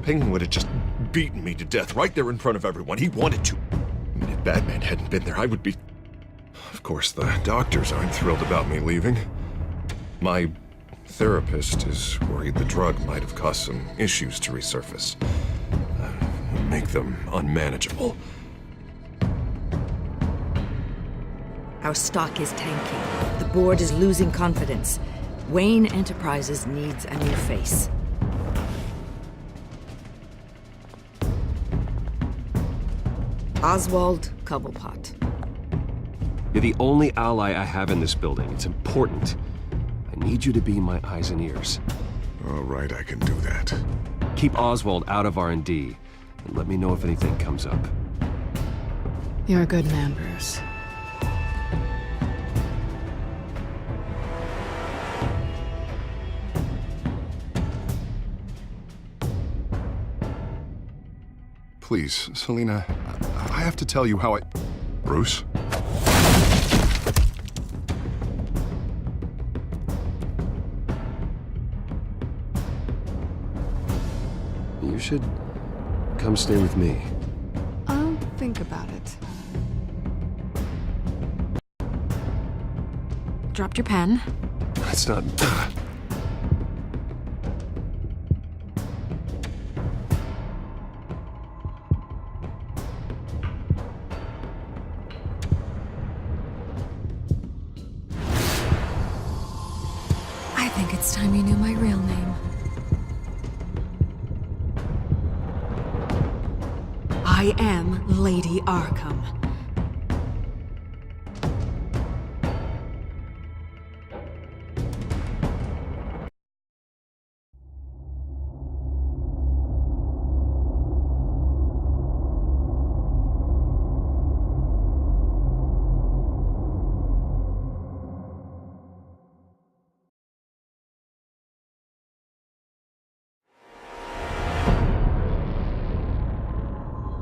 Penguin would have just beaten me to death right there in front of everyone. He wanted to. And if Batman hadn't been there, I would be... Of course, the doctors aren't thrilled about me leaving. My therapist is worried the drug might have caused some issues to resurface. Make them unmanageable. Our stock is tanking. The board is losing confidence. Wayne Enterprises needs a new face. Oswald Cobblepot. You're the only ally I have in this building. It's important. I need you to be my eyes and ears. All right, I can do that. Keep Oswald out of R&D, and let me know if anything comes up. You're a good man, Bruce. Please, Selina, I have to tell you how I... Bruce? You should come stay with me. I'll think about it. Dropped your pen. That's not... I think it's time you knew my real name. I am Lady Arkham.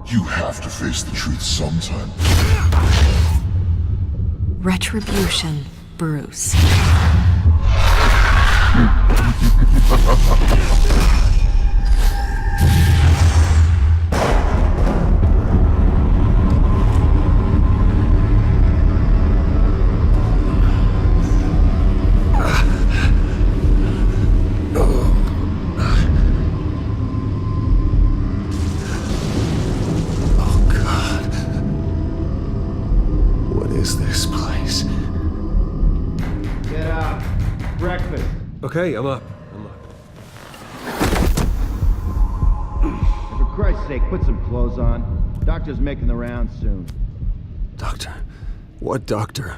You have to face the truth sometime. Retribution, Bruce. Okay, I'm up. For Christ's sake, put some clothes on. Doctor's making the rounds soon. Doctor? What doctor?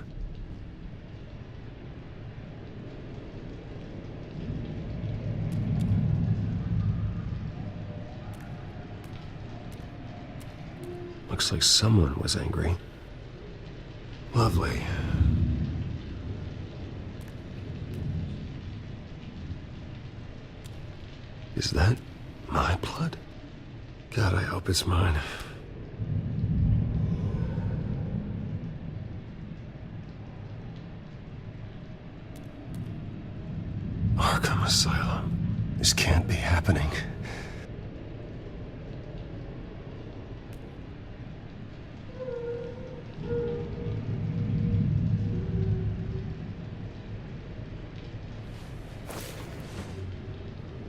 Looks like someone was angry. Lovely. Is that my blood? God, I hope it's mine. Arkham Asylum. This can't be happening.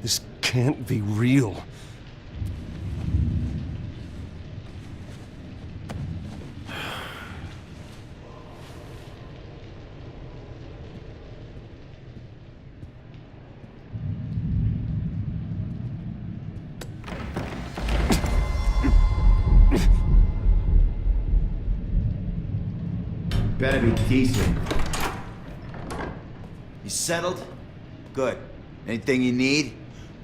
This can't be real. Better be decent. You settled? Good. Anything you need?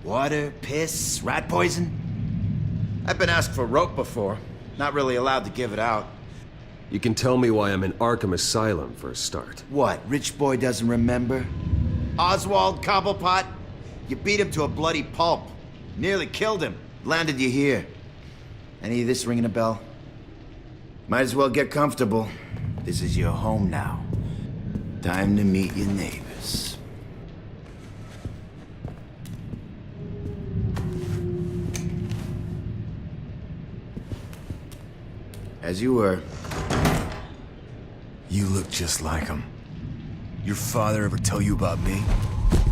Water, piss, rat poison? I've been asked for rope before. Not really allowed to give it out. You can tell me why I'm in Arkham Asylum for a start. What, rich boy doesn't remember? Oswald Cobblepot? You beat him to a bloody pulp. Nearly killed him. Landed you here. Any of this ringing a bell? Might as well get comfortable. This is your home now. Time to meet your neighbors. As you were. You look just like him. Your father ever tell you about me?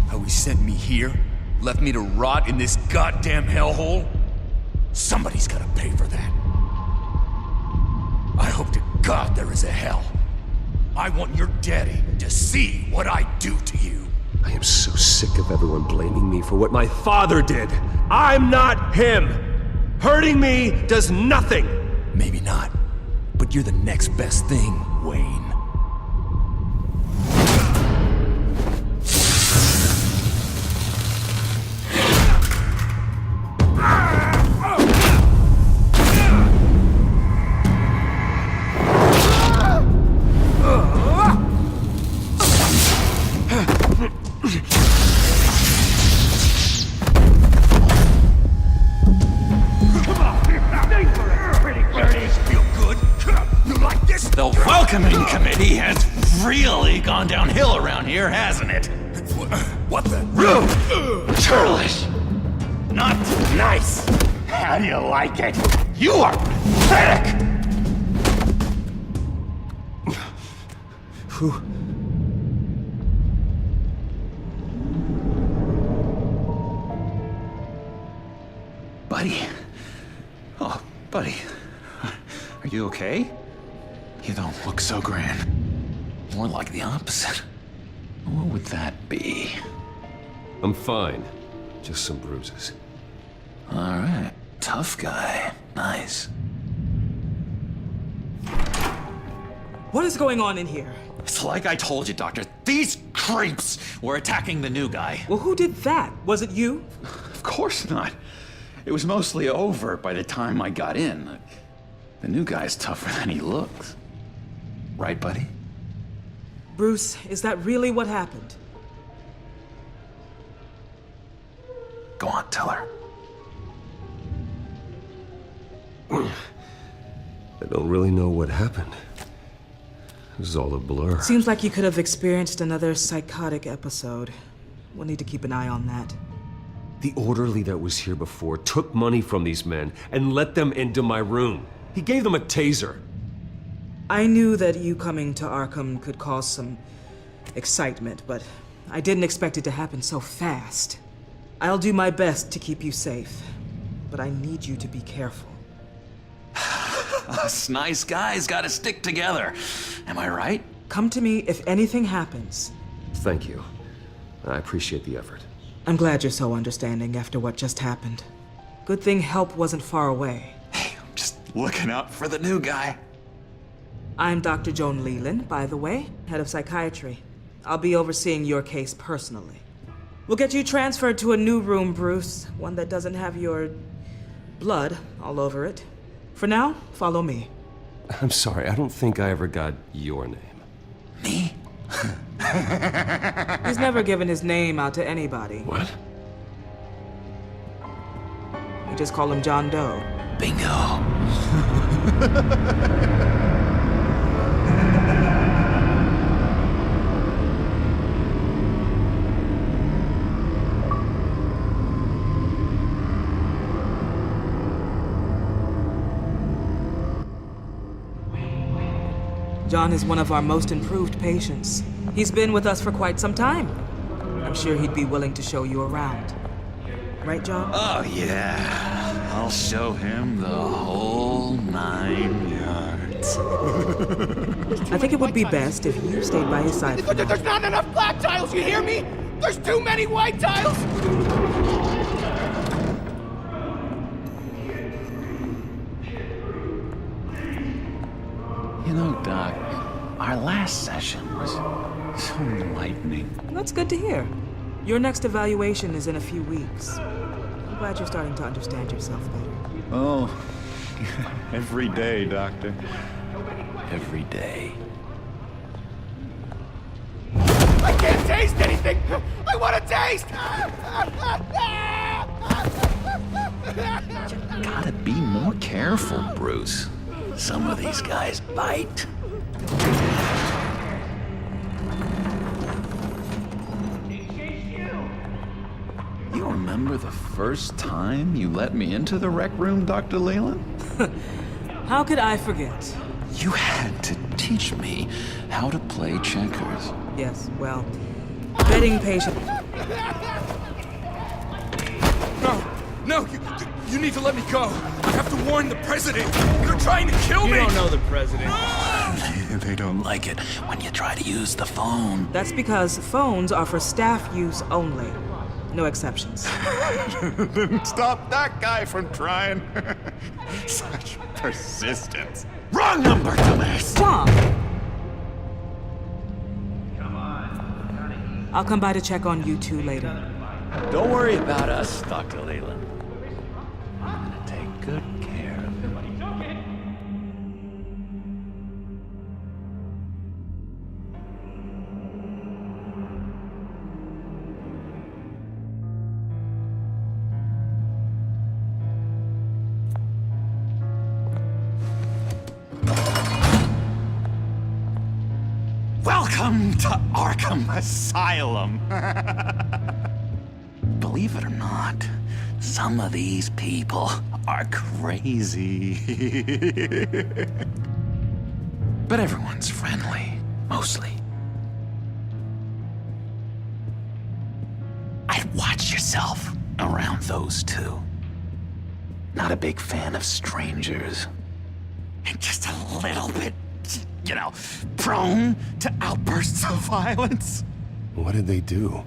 How he sent me here? Left me to rot in this goddamn hellhole? Somebody's gotta pay for that. I hope to God there is a hell. I want your daddy to see what I do to you. I am so sick of everyone blaming me for what my father did. I'm not him. Hurting me does nothing. Maybe not, but you're the next best thing, Wayne. The welcoming committee has really gone downhill around here, hasn't it? What the? Churlish! Not nice! How do you like it? You are pathetic! Who? Buddy. Oh, buddy. Are you okay? You don't look so grand. More like the opposite. What would that be? I'm fine. Just some bruises. Alright. Tough guy. Nice. What is going on in here? It's like I told you, Doctor. These creeps were attacking the new guy. Well, who did that? Was it you? Of course not. It was mostly over by the time I got in. The new guy's tougher than he looks. Right, buddy? Bruce, is that really what happened? Go on, tell her. I don't really know what happened. This is all a blur. Seems like you could have experienced another psychotic episode. We'll need to keep an eye on that. The orderly that was here before took money from these men and let them into my room. He gave them a taser. I knew that you coming to Arkham could cause some excitement, but I didn't expect it to happen so fast. I'll do my best to keep you safe, but I need you to be careful. Us nice guys gotta stick together. Am I right? Come to me if anything happens. Thank you. I appreciate the effort. I'm glad you're so understanding after what just happened. Good thing help wasn't far away. Hey, I'm just looking out for the new guy. I'm Dr. Joan Leland, by the way, head of psychiatry. I'll be overseeing your case personally. We'll get you transferred to a new room, Bruce, one that doesn't have your blood all over it. For now, follow me. I'm sorry, I don't think I ever got your name. Me? He's never given his name out to anybody. What? We just call him John Doe. Bingo. John is one of our most improved patients. He's been with us for quite some time. I'm sure he'd be willing to show you around. Right, John? Oh, yeah. I'll show him the whole 9 yards. I think it would be best if you stayed by his side. There's not enough black tiles, you hear me? There's too many white tiles! You know, Doc, our last session was so enlightening. That's good to hear. Your next evaluation is in a few weeks. I'm glad you're starting to understand yourself better. Oh, every day, Doctor. Every day. I can't taste anything! I want to taste! Gotta be more careful, Bruce. Some of these guys bite. You remember the first time you let me into the rec room, Dr. Leland? How could I forget? You had to teach me how to play checkers. Yes, well, betting patient. No, you need to let me go. I have to warn the president. They're trying to kill me. You don't know the president. They don't like it when you try to use the phone. That's because phones are for staff use only. No exceptions. Didn't stop that guy from trying. Such persistence. Wrong number, dumbass! Stop! I'll come by to check on you two later. Don't worry about us, Dr. Leland. I'm gonna take good care of you. Welcome to Arkham Asylum. Believe it or not, some of these people are crazy. But everyone's friendly, mostly. I'd watch yourself around those two. Not a big fan of strangers. Just a little bit, you know, prone to outbursts of violence. What did they do?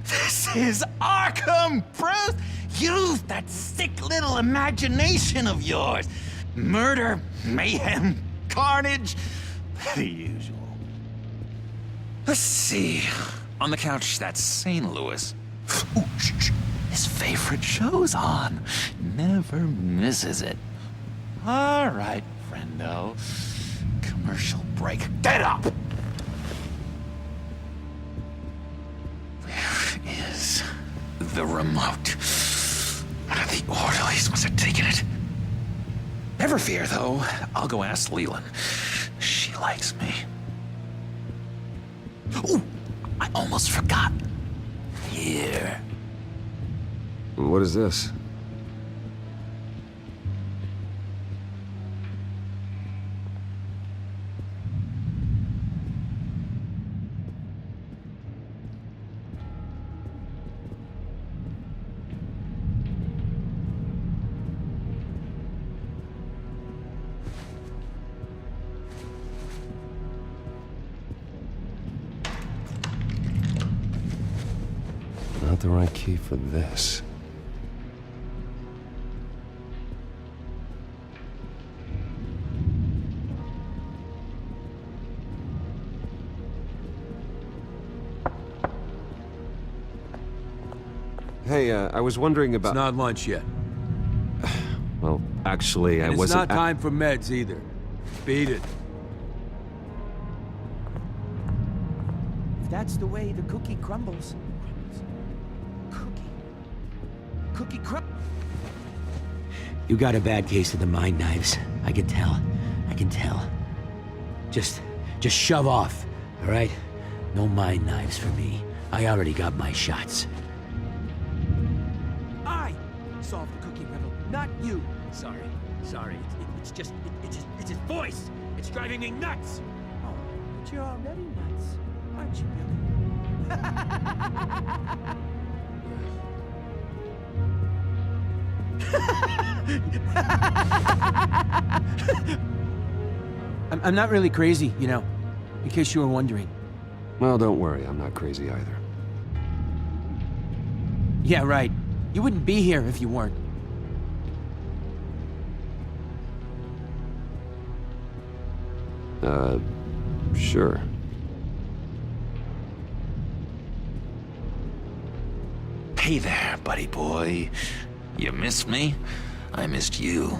This is Arkham, Bruce! Use that sick little imagination of yours. Murder, mayhem, carnage, the usual. Let's see. On the couch, that's St. Louis. Ooh, shh. His favorite show's on. Never misses it. All right, friendo. Commercial break. Get up! Where is the remote? One of the orderlies must have taken it. Never fear, though. I'll go ask Leland. She likes me. Ooh, I almost forgot. Here. What is this? Not the right key for this. Hey, I was wondering about... It's not lunch yet. Well, actually, I And wasn't... it's not time for meds either. Beat it. If that's the way the cookie crumbles. Cookie crumble. You got a bad case of the mind knives. I can tell. I can tell. Just shove off, all right? No mind knives for me. I already got my shots. I solved the cookie riddle, not you. Sorry. It's his voice. It's driving me nuts. Oh, but you're already nuts, aren't you, Billy? I'm not really crazy, you know, in case you were wondering. Well, don't worry, I'm not crazy either. Yeah, right. You wouldn't be here if you weren't. Sure. Hey there, buddy boy. You missed me? I missed you.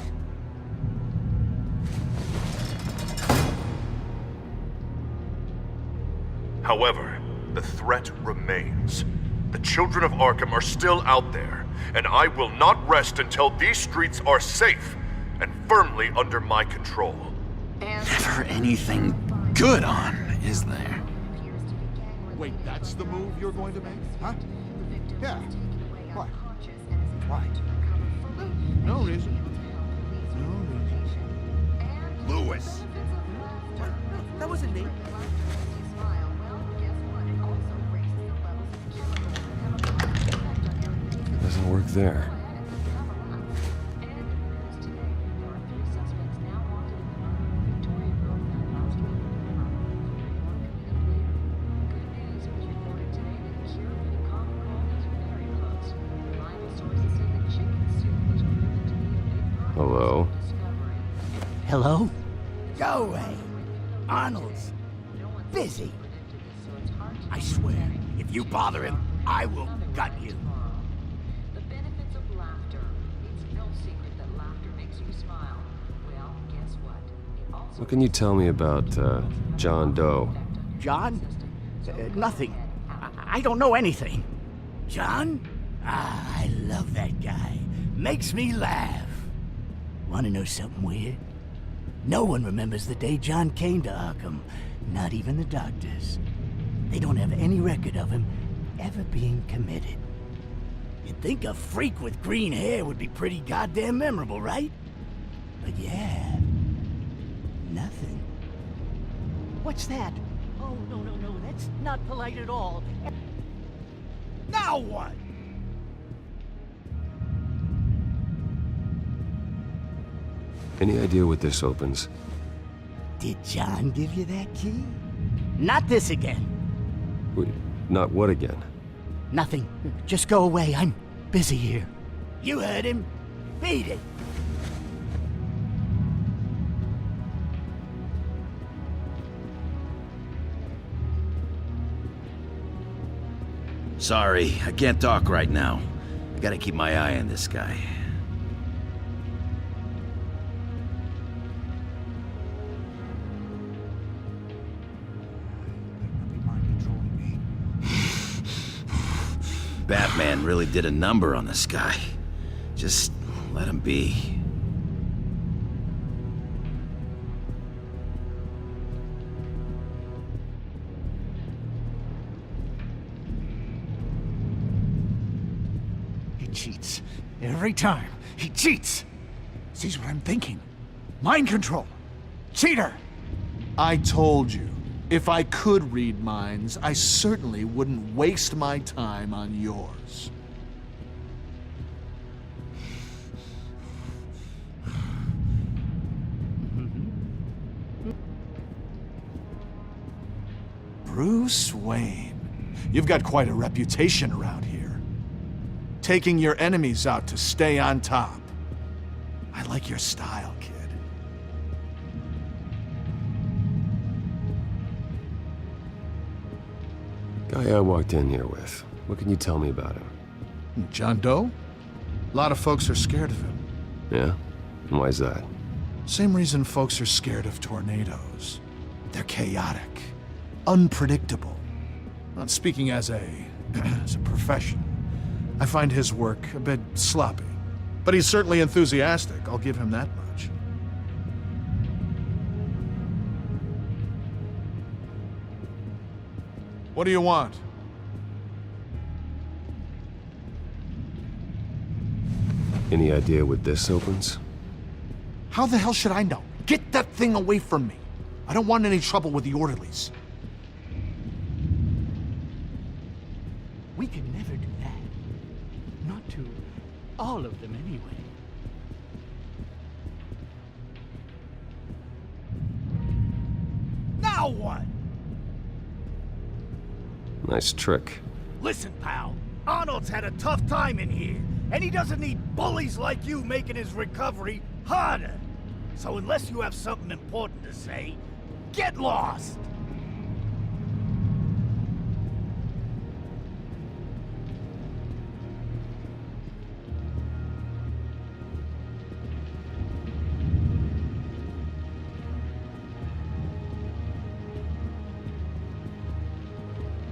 However, the threat remains. The children of Arkham are still out there, and I will not rest until these streets are safe and firmly under my control. Never anything good on, is there? Wait, that's the move you're going to make? Huh? Yeah. What? Why? No reason. No reason. me. Doesn't work there. Hello? Hello? Go away. Arnold's busy. I swear, if you bother him, I will gut you. The benefits of laughter. It's no secret that laughter makes you smile. Well, guess what? It also What can you tell me about, John Doe? John? Nothing. I don't know anything. John? Ah, I love that guy. Makes me laugh. Want to know something weird? No one remembers the day John came to Arkham. Not even the doctors. They don't have any record of him ever being committed. You'd think a freak with green hair would be pretty goddamn memorable, right? But yeah, nothing. What's that? Oh, no, that's not polite at all. Now what? Any idea what this opens? Did John give you that key? Not this again. Wait, not what again? Nothing. Just go away. I'm busy here. You heard him. Beat it. Sorry, I can't talk right now. I gotta keep my eye on this guy. Batman really did a number on this guy. Just let him be. He cheats. Every time. He cheats! Sees what I'm thinking. Mind control. Cheater! I told you. If I could read minds, I certainly wouldn't waste my time on yours. Bruce Wayne. You've got quite a reputation around here. Taking your enemies out to stay on top. I like your style, kid. Guy I walked in here with. What can you tell me about him? John Doe? A lot of folks are scared of him. Yeah? And why's that? Same reason folks are scared of tornadoes. They're chaotic, unpredictable. Not speaking as a profession. I find his work a bit sloppy. But he's certainly enthusiastic, I'll give him that much. What do you want? Any idea what this opens? How the hell should I know? Get that thing away from me. I don't want any trouble with the orderlies. We could never do that. Not to all of them, anyway. Now what? Nice trick. Listen, pal. Arnold's had a tough time in here, and he doesn't need bullies like you making his recovery harder. So unless you have something important to say, get lost!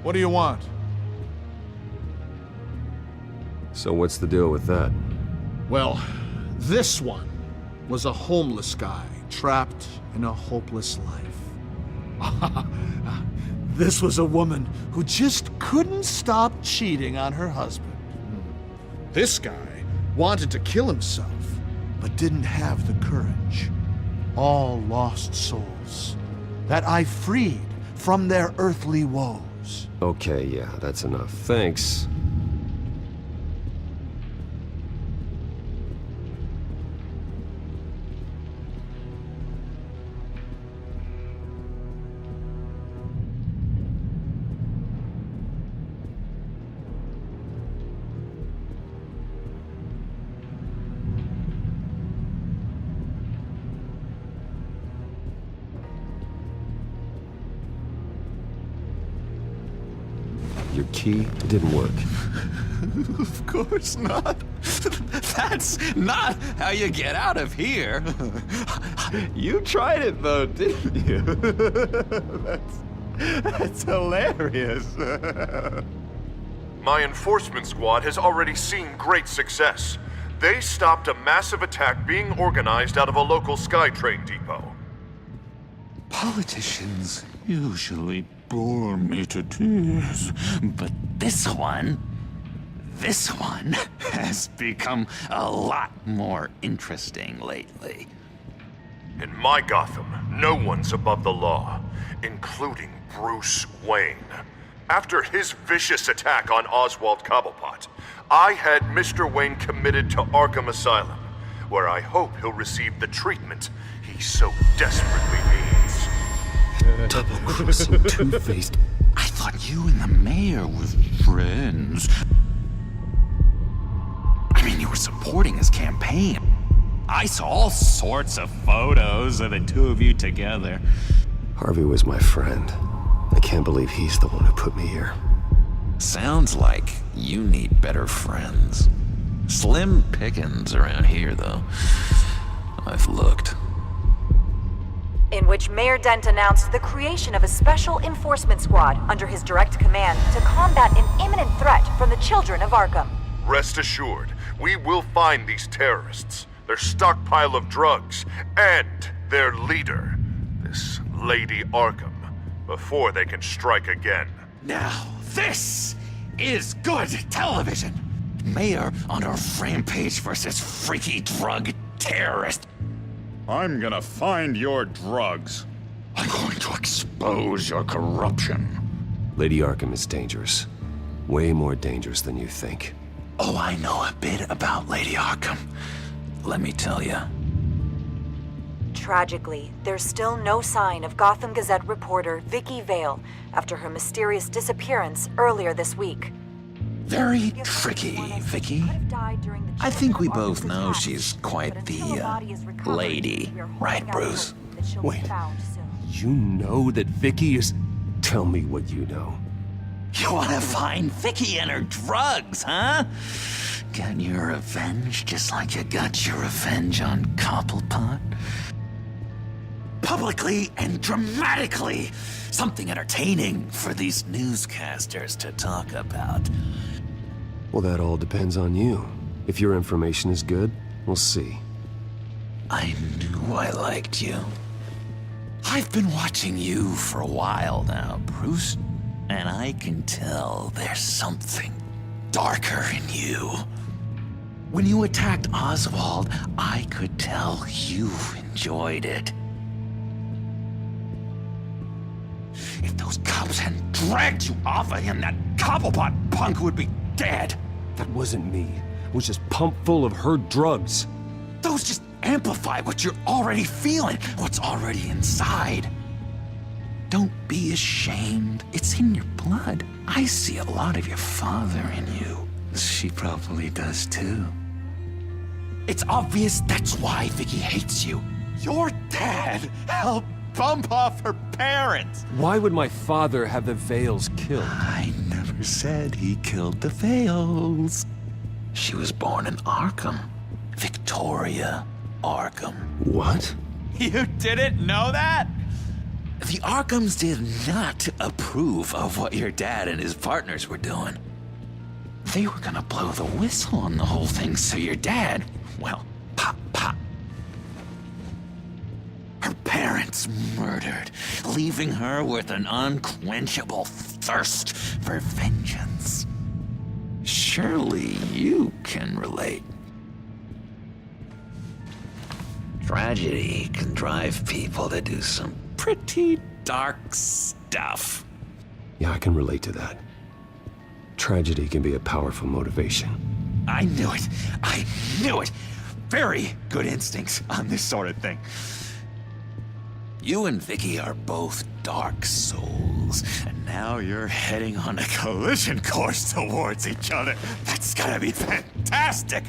What do you want? So what's the deal with that? Well, this one was a homeless guy trapped in a hopeless life. This was a woman who just couldn't stop cheating on her husband. This guy wanted to kill himself, but didn't have the courage. All lost souls. that I freed from their earthly woes. Okay, yeah, that's enough. Thanks. Your key didn't work. Of course not. That's not how you get out of here. You tried it though, didn't you? That's hilarious. My enforcement squad has already seen great success. They stopped a massive attack being organized out of a local SkyTrain depot. Politicians usually bore me to tears, but this one has become a lot more interesting lately. In my Gotham, no one's above the law, including Bruce Wayne. After his vicious attack on Oswald Cobblepot, I had Mr. Wayne committed to Arkham Asylum, where I hope he'll receive the treatment he so desperately needs. Double-crossing, two-faced. I thought you and the mayor were friends. I mean, you were supporting his campaign. I saw all sorts of photos of the two of you together. Harvey was my friend. I can't believe he's the one who put me here. Sounds like you need better friends. Slim pickings around here, though. I've looked. In which Mayor Dent announced the creation of a special enforcement squad under his direct command to combat an imminent threat from the children of Arkham. Rest assured, we will find these terrorists, their stockpile of drugs, and their leader, this Lady Arkham, before they can strike again. Now, this is good television. Mayor on a rampage versus freaky drug terrorist. I'm gonna find your drugs. I'm going to expose your corruption. Lady Arkham is dangerous. Way more dangerous than you think. Oh, I know a bit about Lady Arkham. Let me tell you. Tragically, there's still no sign of Gotham Gazette reporter Vicky Vale after her mysterious disappearance earlier this week. Very tricky, Vicky. I think we both know she's quite the, lady. Right, Bruce? Wait, you know that Vicky is... Tell me what you know. You wanna find Vicky and her drugs, huh? Get your revenge just like you got your revenge on Cobblepot? Publicly and dramatically! Something entertaining for these newscasters to talk about. Well, that all depends on you. If your information is good, we'll see. I knew I liked you. I've been watching you for a while now, Bruce, and I can tell there's something darker in you. When you attacked Oswald, I could tell you enjoyed it. If those cops hadn't dragged you off of him, that Cobblepot punk would be dead. That wasn't me. It was just pumped full of her drugs. Those just amplify what you're already feeling, what's already inside. Don't be ashamed. It's in your blood. I see a lot of your father in you. She probably does too. It's obvious that's why Vicky hates you. Your dad helped bump off her parents. Why would my father have the Vales killed? I never said he killed the Vales. She was born in Arkham. Victoria Arkham. What? You didn't know that? The Arkhams did not approve of what your dad and his partners were doing. They were gonna blow the whistle on the whole thing, so your dad, well, pop. Her parents murdered, leaving her with an unquenchable thirst for vengeance. Surely you can relate. Tragedy can drive people to do some pretty dark stuff. Yeah, I can relate to that. Tragedy can be a powerful motivation. I knew it. I knew it. Very good instincts on this sort of thing. You and Vicky are both dark souls, and now you're heading on a collision course towards each other. That's gonna be fantastic!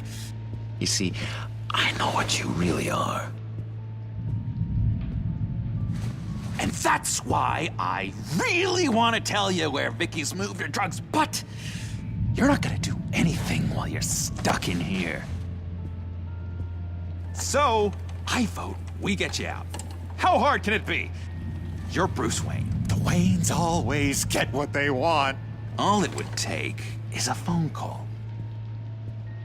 You see, I know what you really are. And that's why I really want to tell you where Vicky's moved her drugs, but you're not gonna do anything while you're stuck in here. So, I vote we get you out. How hard can it be? You're Bruce Wayne. The Waynes always get what they want. All it would take is a phone call.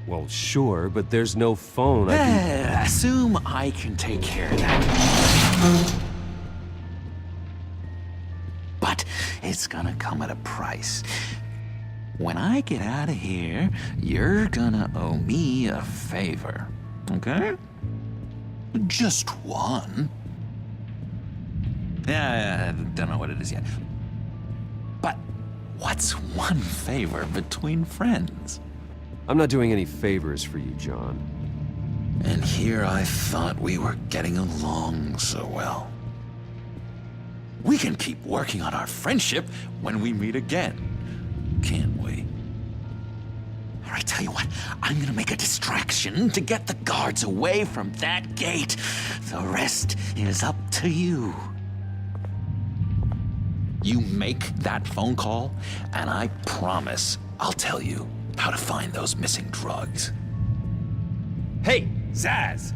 Well, sure, but there's no phone. Assume I can take care of that. But it's gonna come at a price. When I get out of here, you're gonna owe me a favor, okay? Just one. Yeah, I don't know what it is yet. But what's one favor between friends? I'm not doing any favors for you, John. And here I thought we were getting along so well. We can keep working on our friendship when we meet again, can't we? All right, tell you what, I'm gonna make a distraction to get the guards away from that gate. The rest is up to you. You make that phone call, and I promise I'll tell you how to find those missing drugs. Hey, Zsasz!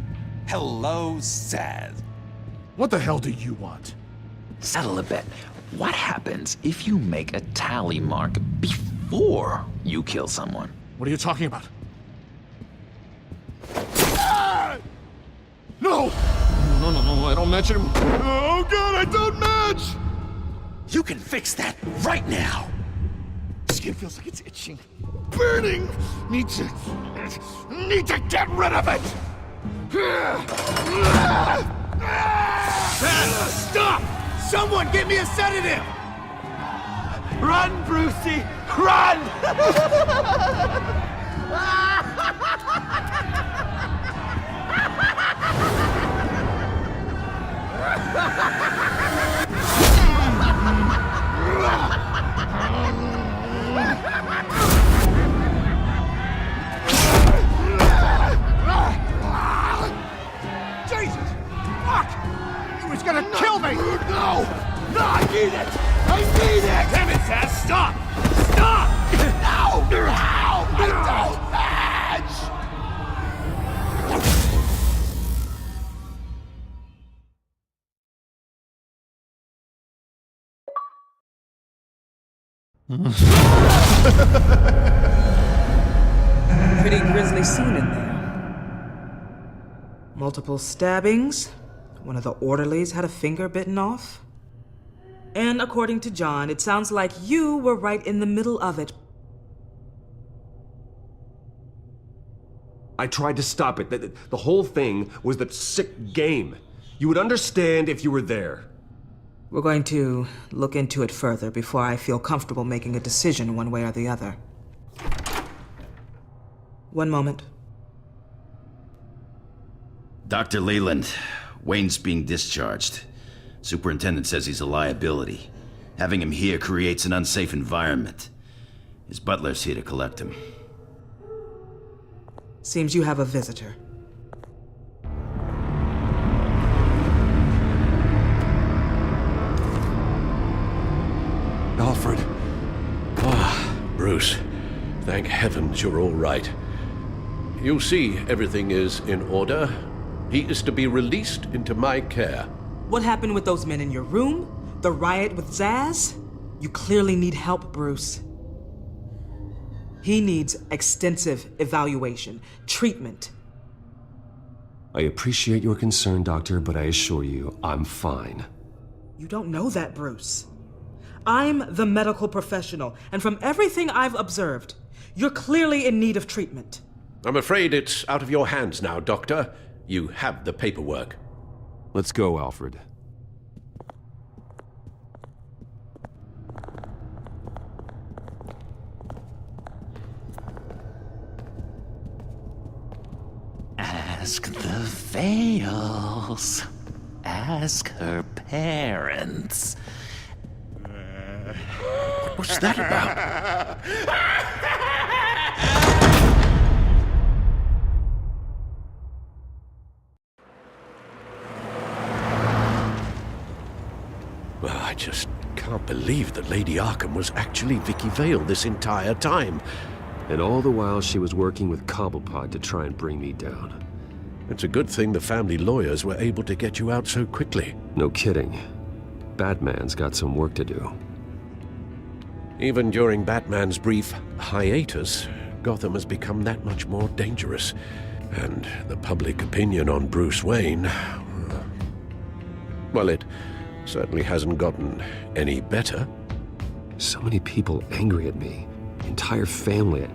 Hello, Zsasz. What the hell do you want? Settle a bet. What happens if you make a tally mark before you kill someone? What are you talking about? No! No, I don't match him. Oh god, I don't match! You can fix that right now! Skin feels like it's itching. Burning! Need to get rid of it! Stop! Someone get me a sedative! Run, Brucey! Run! Jesus! Fuck! He was gonna kill me! No! No, I need it! I need it! Damn it, Zsasz! Stop! Stop! No! No! I don't match! Pretty grisly scene in there. Multiple stabbings. One of the orderlies had a finger bitten off. And according to John, it sounds like you were right in the middle of it. I tried to stop it. The whole thing was that sick game. You would understand if you were there. We're going to look into it further before I feel comfortable making a decision one way or the other. One moment. Dr. Leland, Wayne's being discharged. Superintendent says he's a liability. Having him here creates an unsafe environment. His butler's here to collect him. Seems you have a visitor. Alfred. Ah, Bruce. Thank heavens you're all right. You see, everything is in order. He is to be released into my care. What happened with those men in your room? The riot with Zsasz? You clearly need help, Bruce. He needs extensive evaluation, treatment. I appreciate your concern, Doctor, but I assure you, I'm fine. You don't know that, Bruce. I'm the medical professional, and from everything I've observed, you're clearly in need of treatment. I'm afraid it's out of your hands now, Doctor. You have the paperwork. Let's go, Alfred. fails, ask her parents. What was that about? Well, I just can't believe that Lady Arkham was actually Vicky Vale this entire time. And all the while she was working with Cobblepot to try and bring me down. It's a good thing the family lawyers were able to get you out so quickly. No kidding. Batman's got some work to do. Even during Batman's brief hiatus, Gotham has become that much more dangerous. And the public opinion on Bruce Wayne... well, it certainly hasn't gotten any better. So many people angry at me. Entire family.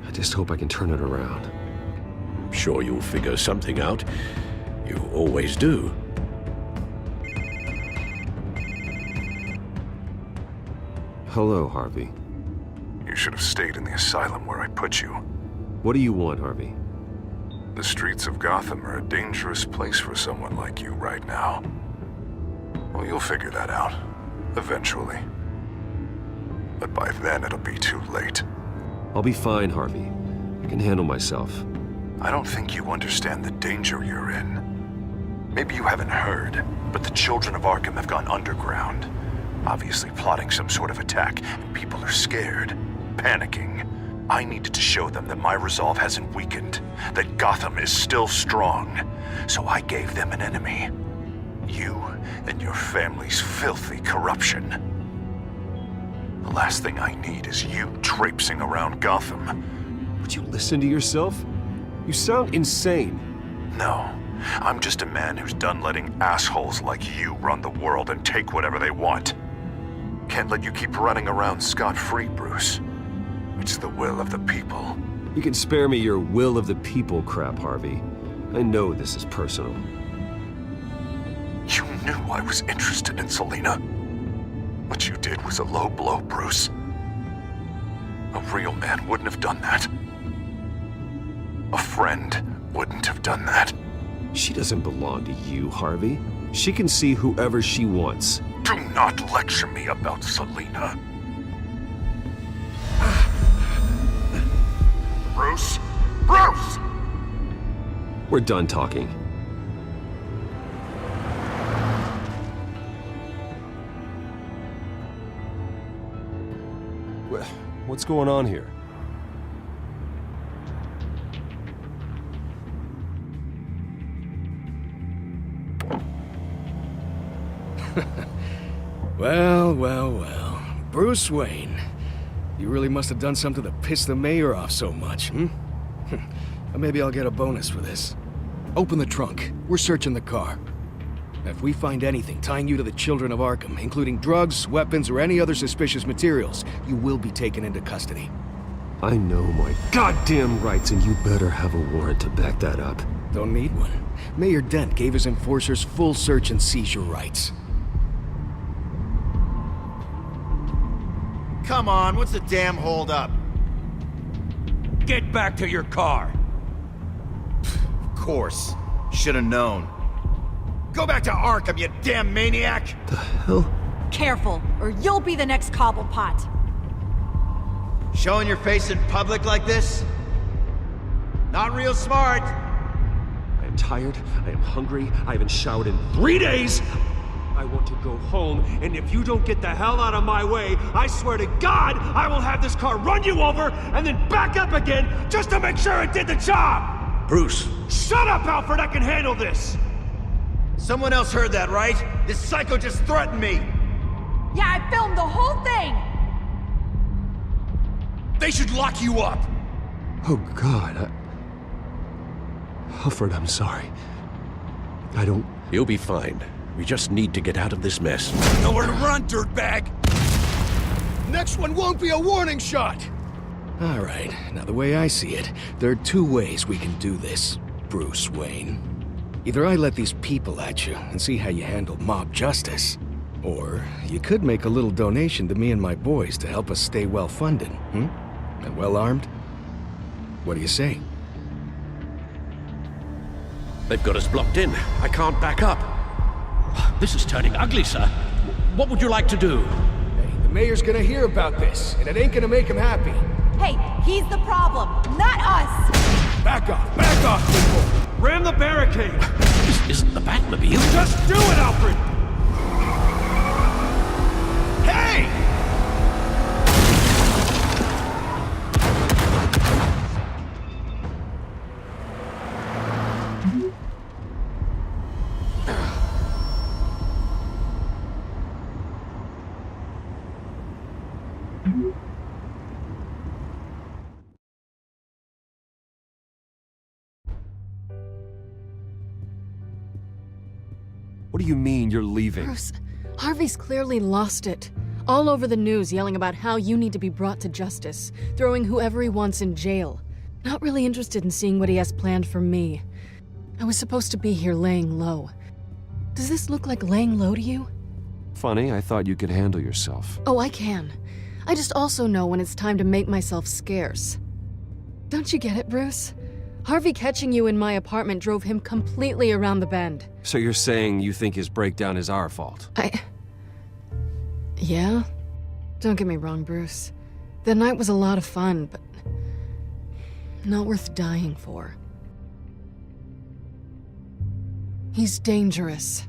I just hope I can turn it around. I'm sure you'll figure something out. You always do. Hello, Harvey. You should have stayed in the asylum where I put you. What do you want, Harvey? The streets of Gotham are a dangerous place for someone like you right now. Well, you'll figure that out. Eventually. But by then, it'll be too late. I'll be fine, Harvey. I can handle myself. I don't think you understand the danger you're in. Maybe you haven't heard, but the children of Arkham have gone underground. Obviously plotting some sort of attack, and people are scared, panicking. I needed to show them that my resolve hasn't weakened, that Gotham is still strong. So I gave them an enemy. You and your family's filthy corruption. The last thing I need is you traipsing around Gotham. Would you listen to yourself? You sound insane. No, I'm just a man who's done letting assholes like you run the world and take whatever they want. Can't let you keep running around scot-free, Bruce. It's the will of the people. You can spare me your will of the people crap, Harvey. I know this is personal. You knew I was interested in Selina. What you did was a low blow, Bruce. A real man wouldn't have done that. A friend wouldn't have done that. She doesn't belong to you, Harvey. She can see whoever she wants. Do not lecture me about Selina. Bruce? Bruce! We're done talking. What's going on here? Well. Bruce Wayne. You really must have done something to piss the mayor off so much, hmm? Or maybe I'll get a bonus for this. Open the trunk. We're searching the car. If we find anything tying you to the children of Arkham, including drugs, weapons, or any other suspicious materials, you will be taken into custody. I know my goddamn rights, and you better have a warrant to back that up. Don't need one. Mayor Dent gave his enforcers full search and seizure rights. Come on, what's the damn holdup? Get back to your car! Of course. Should've known. Go back to Arkham, you damn maniac! The hell? Careful, or you'll be the next Cobblepot. Showing your face in public like this? Not real smart. I am tired, I am hungry, I haven't showered in 3 days! I want to go home, and if you don't get the hell out of my way, I swear to God, I will have this car run you over, and then back up again, just to make sure it did the job! Bruce! Shut up, Alfred, I can handle this! Someone else heard that, right? This psycho just threatened me! Yeah, I filmed the whole thing! They should lock you up! Oh, God, Alfred, I'm sorry. I don't... You'll be fine. We just need to get out of this mess. Nowhere to run, dirtbag! Next one won't be a warning shot! All right, now the way I see it, there are two ways we can do this, Bruce Wayne. Either I let these people at you and see how you handle mob justice, or you could make a little donation to me and my boys to help us stay well-funded, And well-armed? What do you say? They've got us blocked in. I can't back up. This is turning ugly, sir. What would you like to do? Hey, the mayor's gonna hear about this, and it ain't gonna make him happy. Hey, he's the problem, not us! Back off, people! Ram the barricade! This isn't the Batmobile. Just do it, Alfred! Hey! What do you mean you're leaving? Bruce, Harvey's clearly lost it. All over the news yelling about how you need to be brought to justice, throwing whoever he wants in jail. Not really interested in seeing what he has planned for me. I was supposed to be here laying low. Does this look like laying low to you? Funny, I thought you could handle yourself. Oh, I can. I just also know when it's time to make myself scarce. Don't you get it, Bruce? Harvey catching you in my apartment drove him completely around the bend. So you're saying you think his breakdown is our fault? Yeah? Don't get me wrong, Bruce. The night was a lot of fun, but not worth dying for. He's dangerous.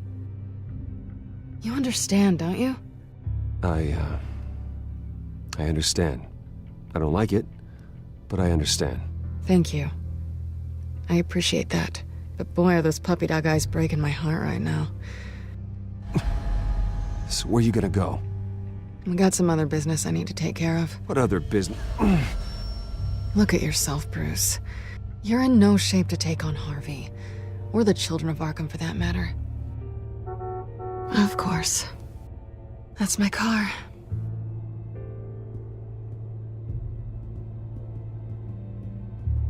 You understand, don't you? I understand. I don't like it, but I understand. Thank you. I appreciate that. But boy, are those puppy dog eyes breaking my heart right now. So where you gonna go? We got some other business I need to take care of. What other business? Look at yourself, Bruce. You're in no shape to take on Harvey. Or the children of Arkham, for that matter. Of course. That's my car.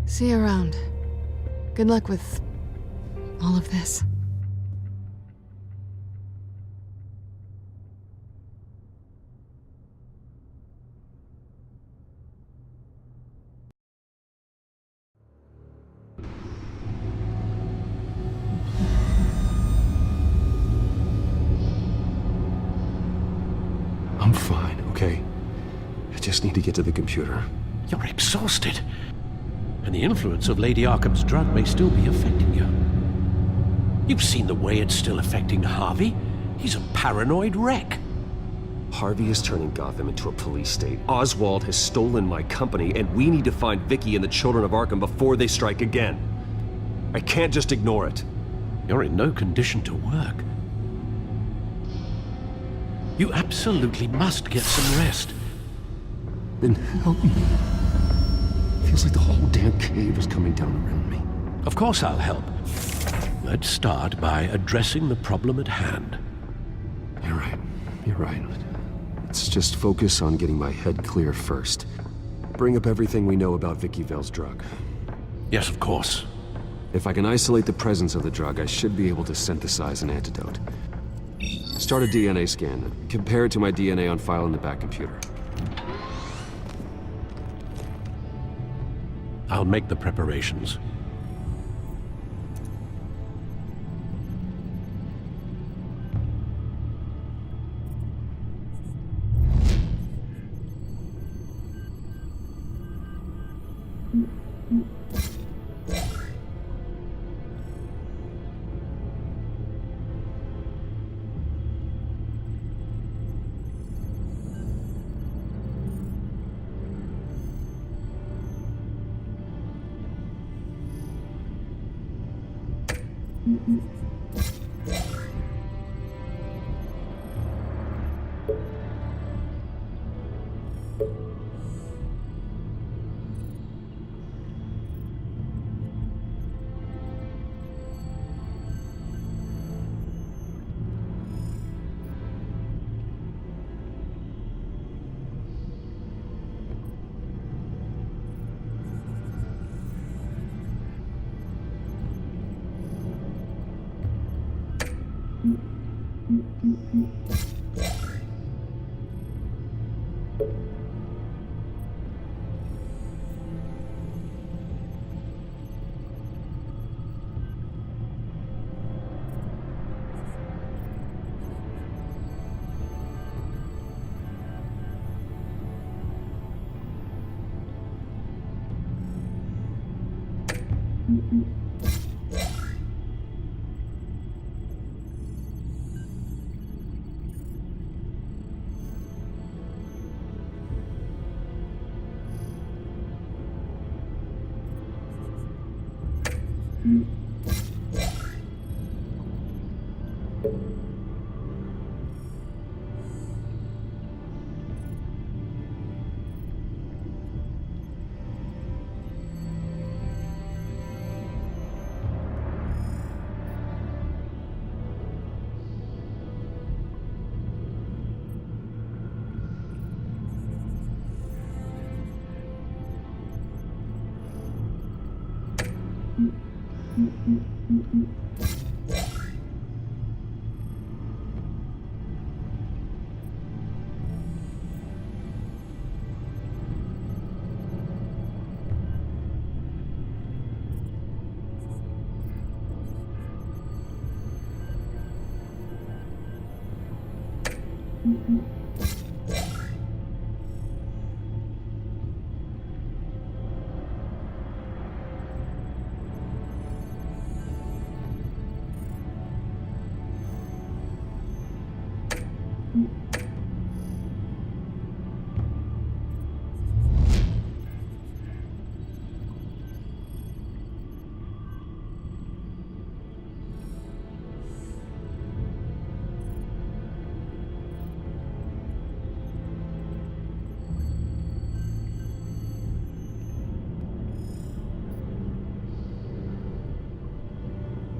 See you around. Good luck with all of this. I'm fine, okay? I just need to get to the computer. You're exhausted. And the influence of Lady Arkham's drug may still be affecting you. You've seen the way it's still affecting Harvey. He's a paranoid wreck. Harvey is turning Gotham into a police state. Oswald has stolen my company, and we need to find Vicky and the children of Arkham before they strike again. I can't just ignore it. You're in no condition to work. You absolutely must get some rest. Then help me. Feels like the whole damn cave is coming down around me. Of course I'll help. Let's start by addressing the problem at hand. You're right. You're right. Let's just focus on getting my head clear first. Bring up everything we know about Vicky Vale's drug. Yes, of course. If I can isolate the presence of the drug, I should be able to synthesize an antidote. Start a DNA scan. Compare it to my DNA on file in the back computer. I'll make the preparations.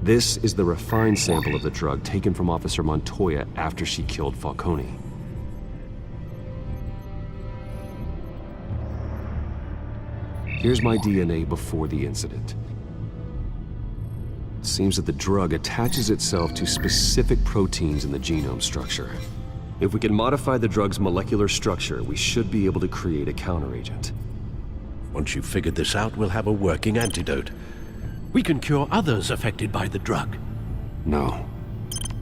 This is the refined sample of the drug taken from Officer Montoya after she killed Falcone. Here's my DNA before the incident. It seems that the drug attaches itself to specific proteins in the genome structure. If we can modify the drug's molecular structure, we should be able to create a counteragent. Once you've figured this out, we'll have a working antidote. We can cure others affected by the drug. No.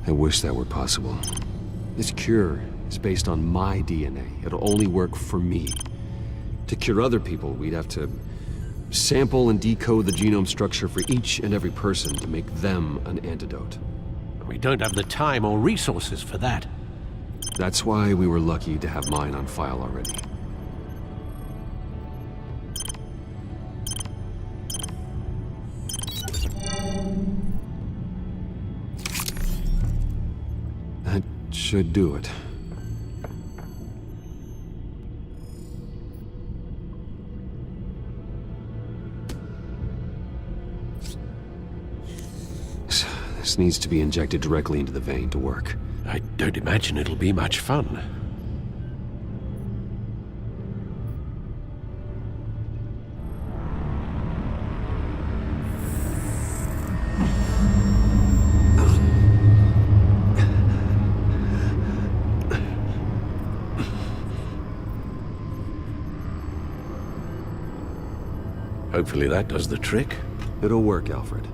I wish that were possible. This cure is based on my DNA. It'll only work for me. To cure other people, we'd have to sample and decode the genome structure for each and every person to make them an antidote. We don't have the time or resources for that. That's why we were lucky to have mine on file already. That should do it. This needs to be injected directly into the vein to work. I don't imagine it'll be much fun. Hopefully that does the trick. It'll work, Alfred.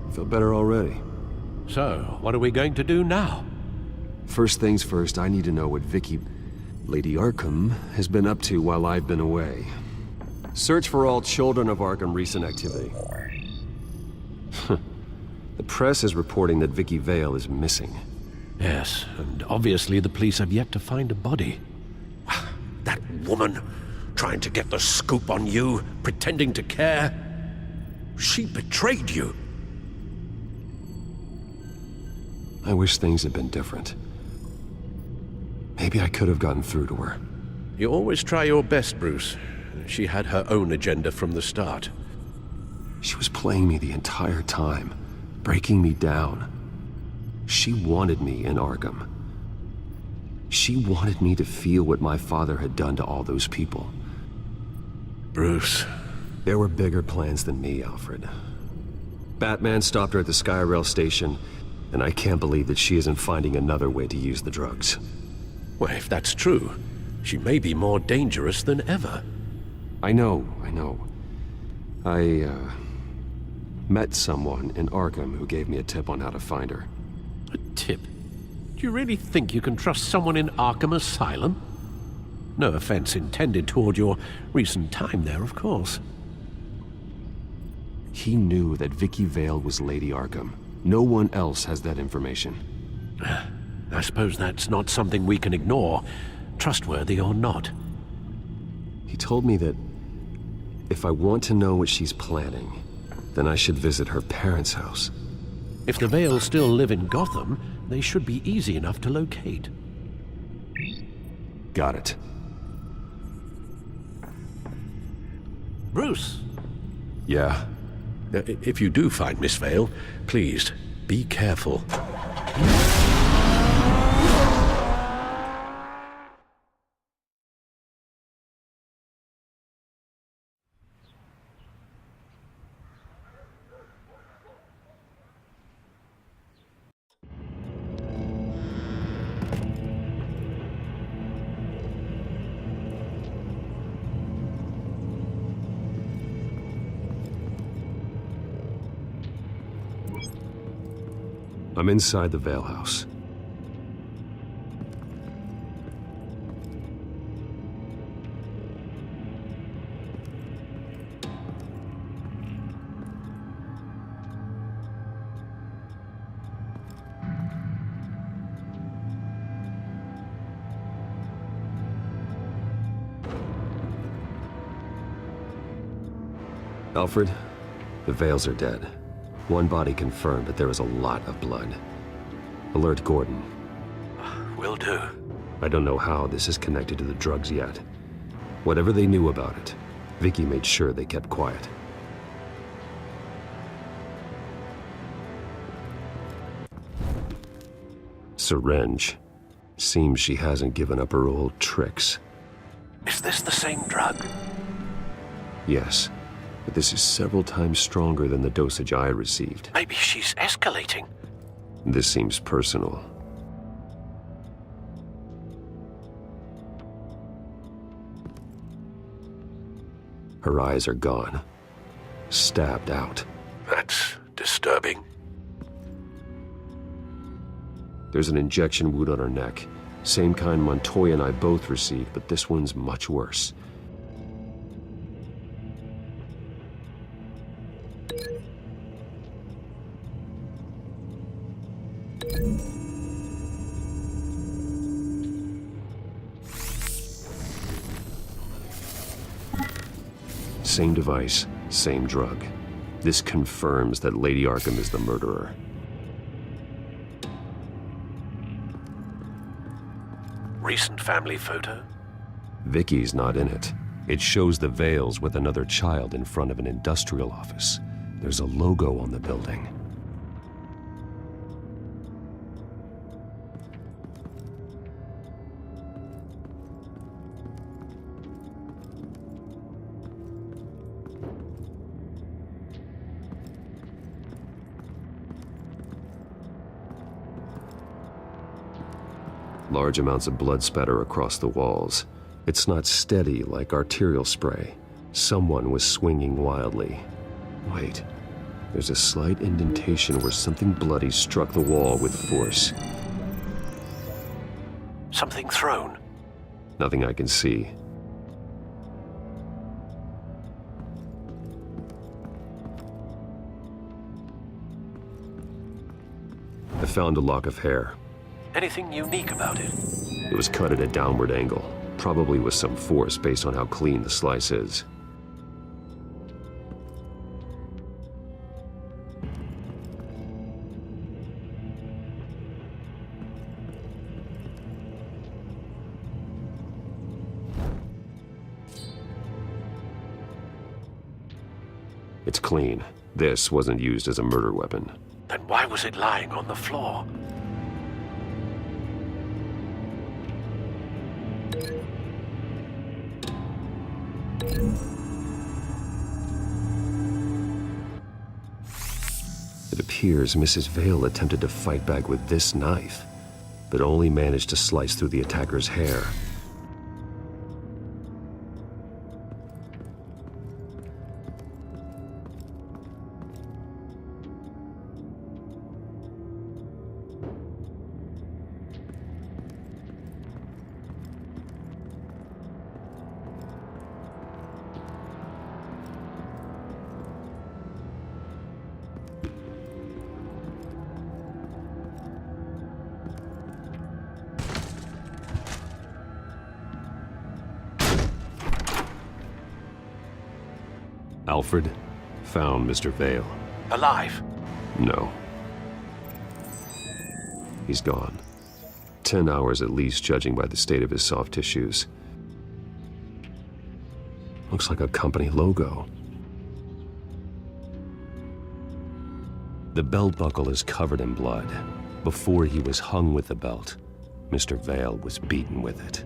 I feel better already. So, what are we going to do now? First things first, I need to know what Vicky, Lady Arkham, has been up to while I've been away. Search for all children of Arkham recent activity. The press is reporting that Vicky Vale is missing. Yes, and obviously the police have yet to find a body. That woman, trying to get the scoop on you, pretending to care. She betrayed you. I wish things had been different. Maybe I could have gotten through to her. You always try your best, Bruce. She had her own agenda from the start. She was playing me the entire time, breaking me down. She wanted me in Arkham. She wanted me to feel what my father had done to all those people. Bruce. There were bigger plans than me, Alfred. Batman stopped her at the Skyrail station, and I can't believe that she isn't finding another way to use the drugs. Well, if that's true, she may be more dangerous than ever. I know. I met someone in Arkham who gave me a tip on how to find her. A tip? Do you really think you can trust someone in Arkham Asylum? No offense intended toward your recent time there, of course. He knew that Vicky Vale was Lady Arkham. No one else has that information. I suppose that's not something we can ignore, trustworthy or not. He told me that if I want to know what she's planning, then I should visit her parents' house. If the Vales still live in Gotham, they should be easy enough to locate. Got it. Bruce! Yeah? If you do find Miss Vale, please, be careful. I'm inside the Vale house. Alfred, the Vales are dead. One body confirmed, but there is a lot of blood. Alert Gordon. Will do. I don't know how this is connected to the drugs yet. Whatever they knew about it, Vicky made sure they kept quiet. Syringe. Seems she hasn't given up her old tricks. Is this the same drug? Yes, but this is several times stronger than the dosage I received. Maybe she's escalating. This seems personal. Her eyes are gone. Stabbed out. That's disturbing. There's an injection wound on her neck. Same kind Montoya and I both received, but this one's much worse. Same device, same drug. This confirms that Lady Arkham is the murderer. Recent family photo? Vicky's not in it. It shows the Vales with another child in front of an industrial office. There's a logo on the building. Large amounts of blood spatter across the walls. It's not steady like arterial spray. Someone was swinging wildly. Wait, there's a slight indentation where something bloody struck the wall with force. Something thrown? Nothing I can see. I found a lock of hair. Anything unique about it? It was cut at a downward angle, probably with some force based on how clean the slice is. It's clean. This wasn't used as a murder weapon. Then why was it lying on the floor? It appears Mrs. Vale attempted to fight back with this knife, but only managed to slice through the attacker's hair. Alfred found Mr. Vale. Alive? No. He's gone. 10 hours at least, judging by the state of his soft tissues. Looks like a company logo. The belt buckle is covered in blood. Before he was hung with the belt, Mr. Vale was beaten with it.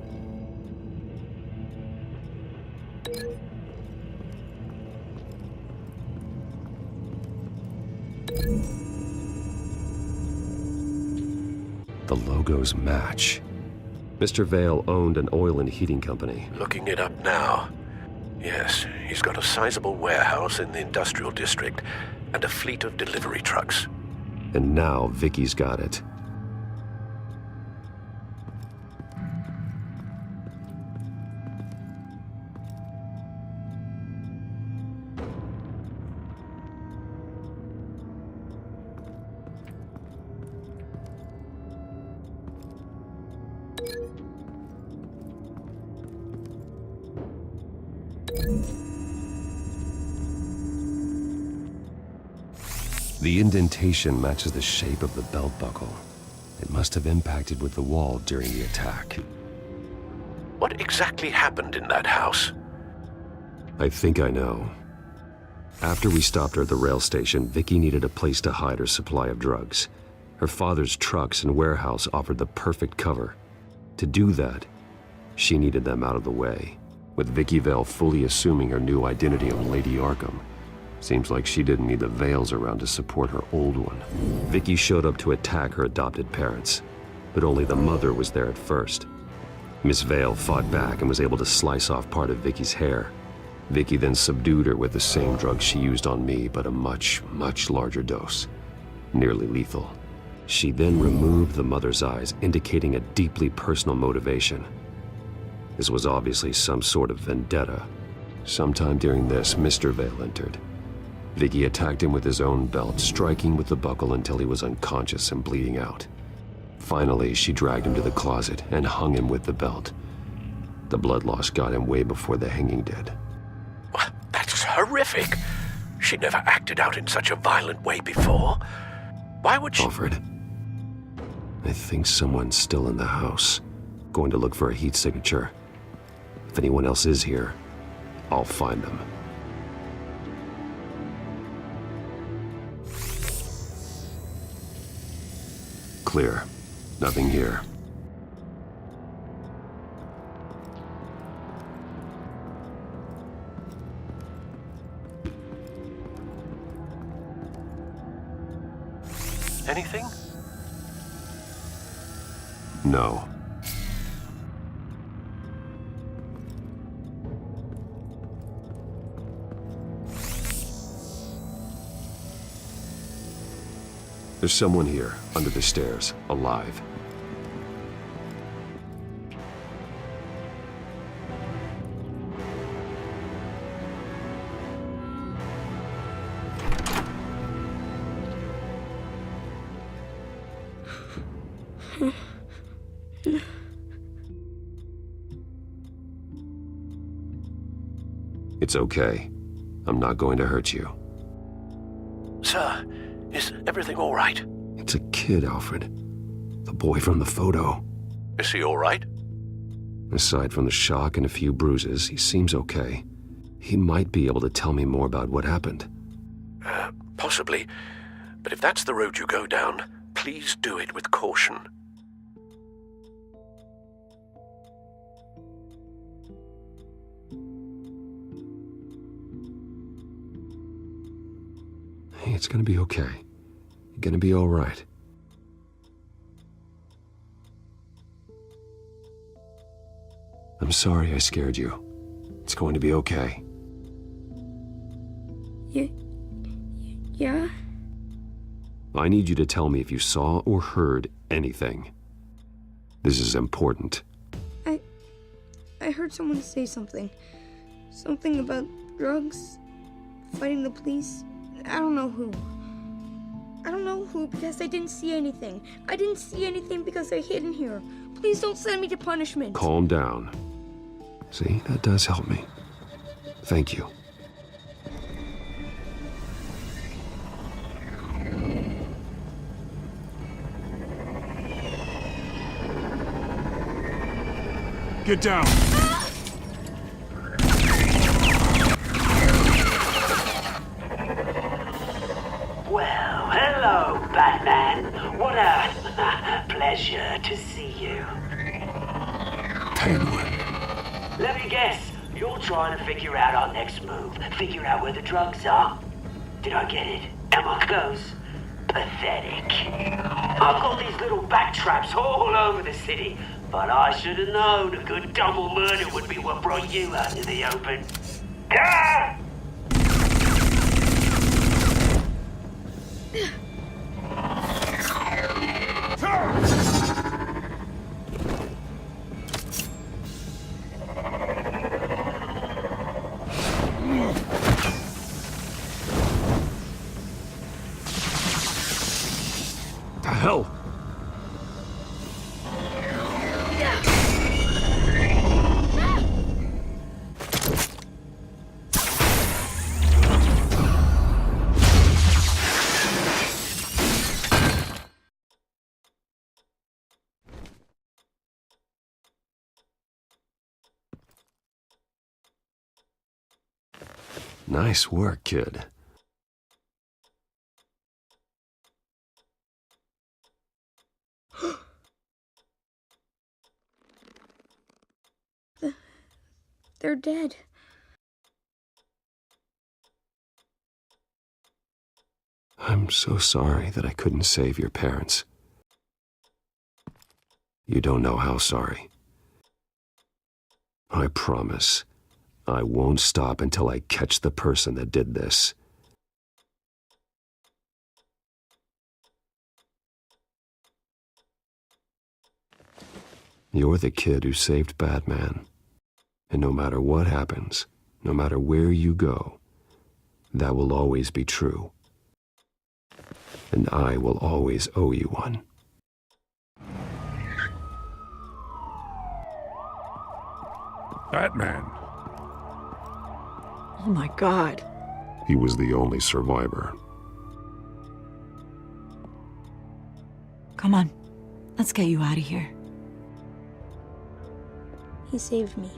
The logos match. Mr. Vale owned an oil and heating company. Looking it up now. Yes, he's got a sizable warehouse in the industrial district and a fleet of delivery trucks. And now Vicky's got it. The indentation matches the shape of the belt buckle. It must have impacted with the wall during the attack. What exactly happened in that house? I think I know. After we stopped her at the rail station, Vicky needed a place to hide her supply of drugs. Her father's trucks and warehouse offered the perfect cover. To do that, she needed them out of the way, with Vicky Vale fully assuming her new identity of Lady Arkham. Seems like she didn't need the Vales around to support her old one. Vicky showed up to attack her adopted parents, but only the mother was there at first. Miss Vale fought back and was able to slice off part of Vicky's hair. Vicky then subdued her with the same drug she used on me, but a much, much larger dose. Nearly lethal. She then removed the mother's eyes, indicating a deeply personal motivation. This was obviously some sort of vendetta. Sometime during this, Mr. Vale entered. Vicky attacked him with his own belt, striking with the buckle until he was unconscious and bleeding out. Finally, she dragged him to the closet and hung him with the belt. The blood loss got him way before the hanging did. That's horrific. She never acted out in such a violent way before. Why would she— Alfred, I think someone's still in the house. Going to look for a heat signature. If anyone else is here, I'll find them. Clear. Nothing here. Anything? No. There's someone here, under the stairs, alive. It's okay. I'm not going to hurt you. Sir, is everything all right? It's a kid, Alfred. The boy from the photo. Is he all right? Aside from the shock and a few bruises, he seems okay. He might be able to tell me more about what happened. Possibly. But if that's the road you go down, please do it with caution. Hey, it's gonna be okay. You're gonna be all right. I'm sorry I scared you. It's going to be okay. Yeah? I need you to tell me if you saw or heard anything. This is important. I heard someone say something. Something about drugs, fighting the police. I don't know who. I don't know who because I didn't see anything. I didn't see anything because I hid in here. Please don't send me to punishment. Calm down. See, that does help me. Thank you. Get down. Well, hello, Batman. What a pleasure to see you. Penguin. Let me guess. You're trying to figure out our next move. Figure out where the drugs are. Did I get it? Am I close? Pathetic. I've got these little bat traps all over the city, but I should have known a good double murder would be what brought you out to the open. Ah! The hell? Nice work, kid. They're dead. I'm so sorry that I couldn't save your parents. You don't know how sorry. I promise, I won't stop until I catch the person that did this. You're the kid who saved Batman. And no matter what happens, no matter where you go, that will always be true. And I will always owe you one. Batman. Oh my God. He was the only survivor. Come on, let's get you out of here. He saved me.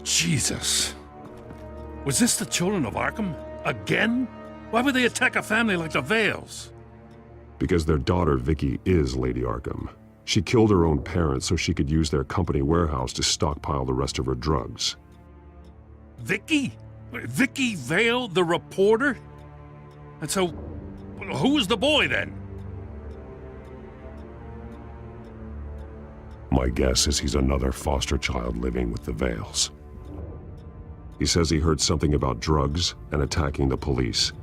Jesus. Was this the children of Arkham? Again? Why would they attack a family like the Vales? Because their daughter, Vicky, is Lady Arkham. She killed her own parents so she could use their company warehouse to stockpile the rest of her drugs. Vicky? Vicky Vale, the reporter? And so, who was the boy then? My guess is he's another foster child living with the Vales. He says he heard something about drugs and attacking the police.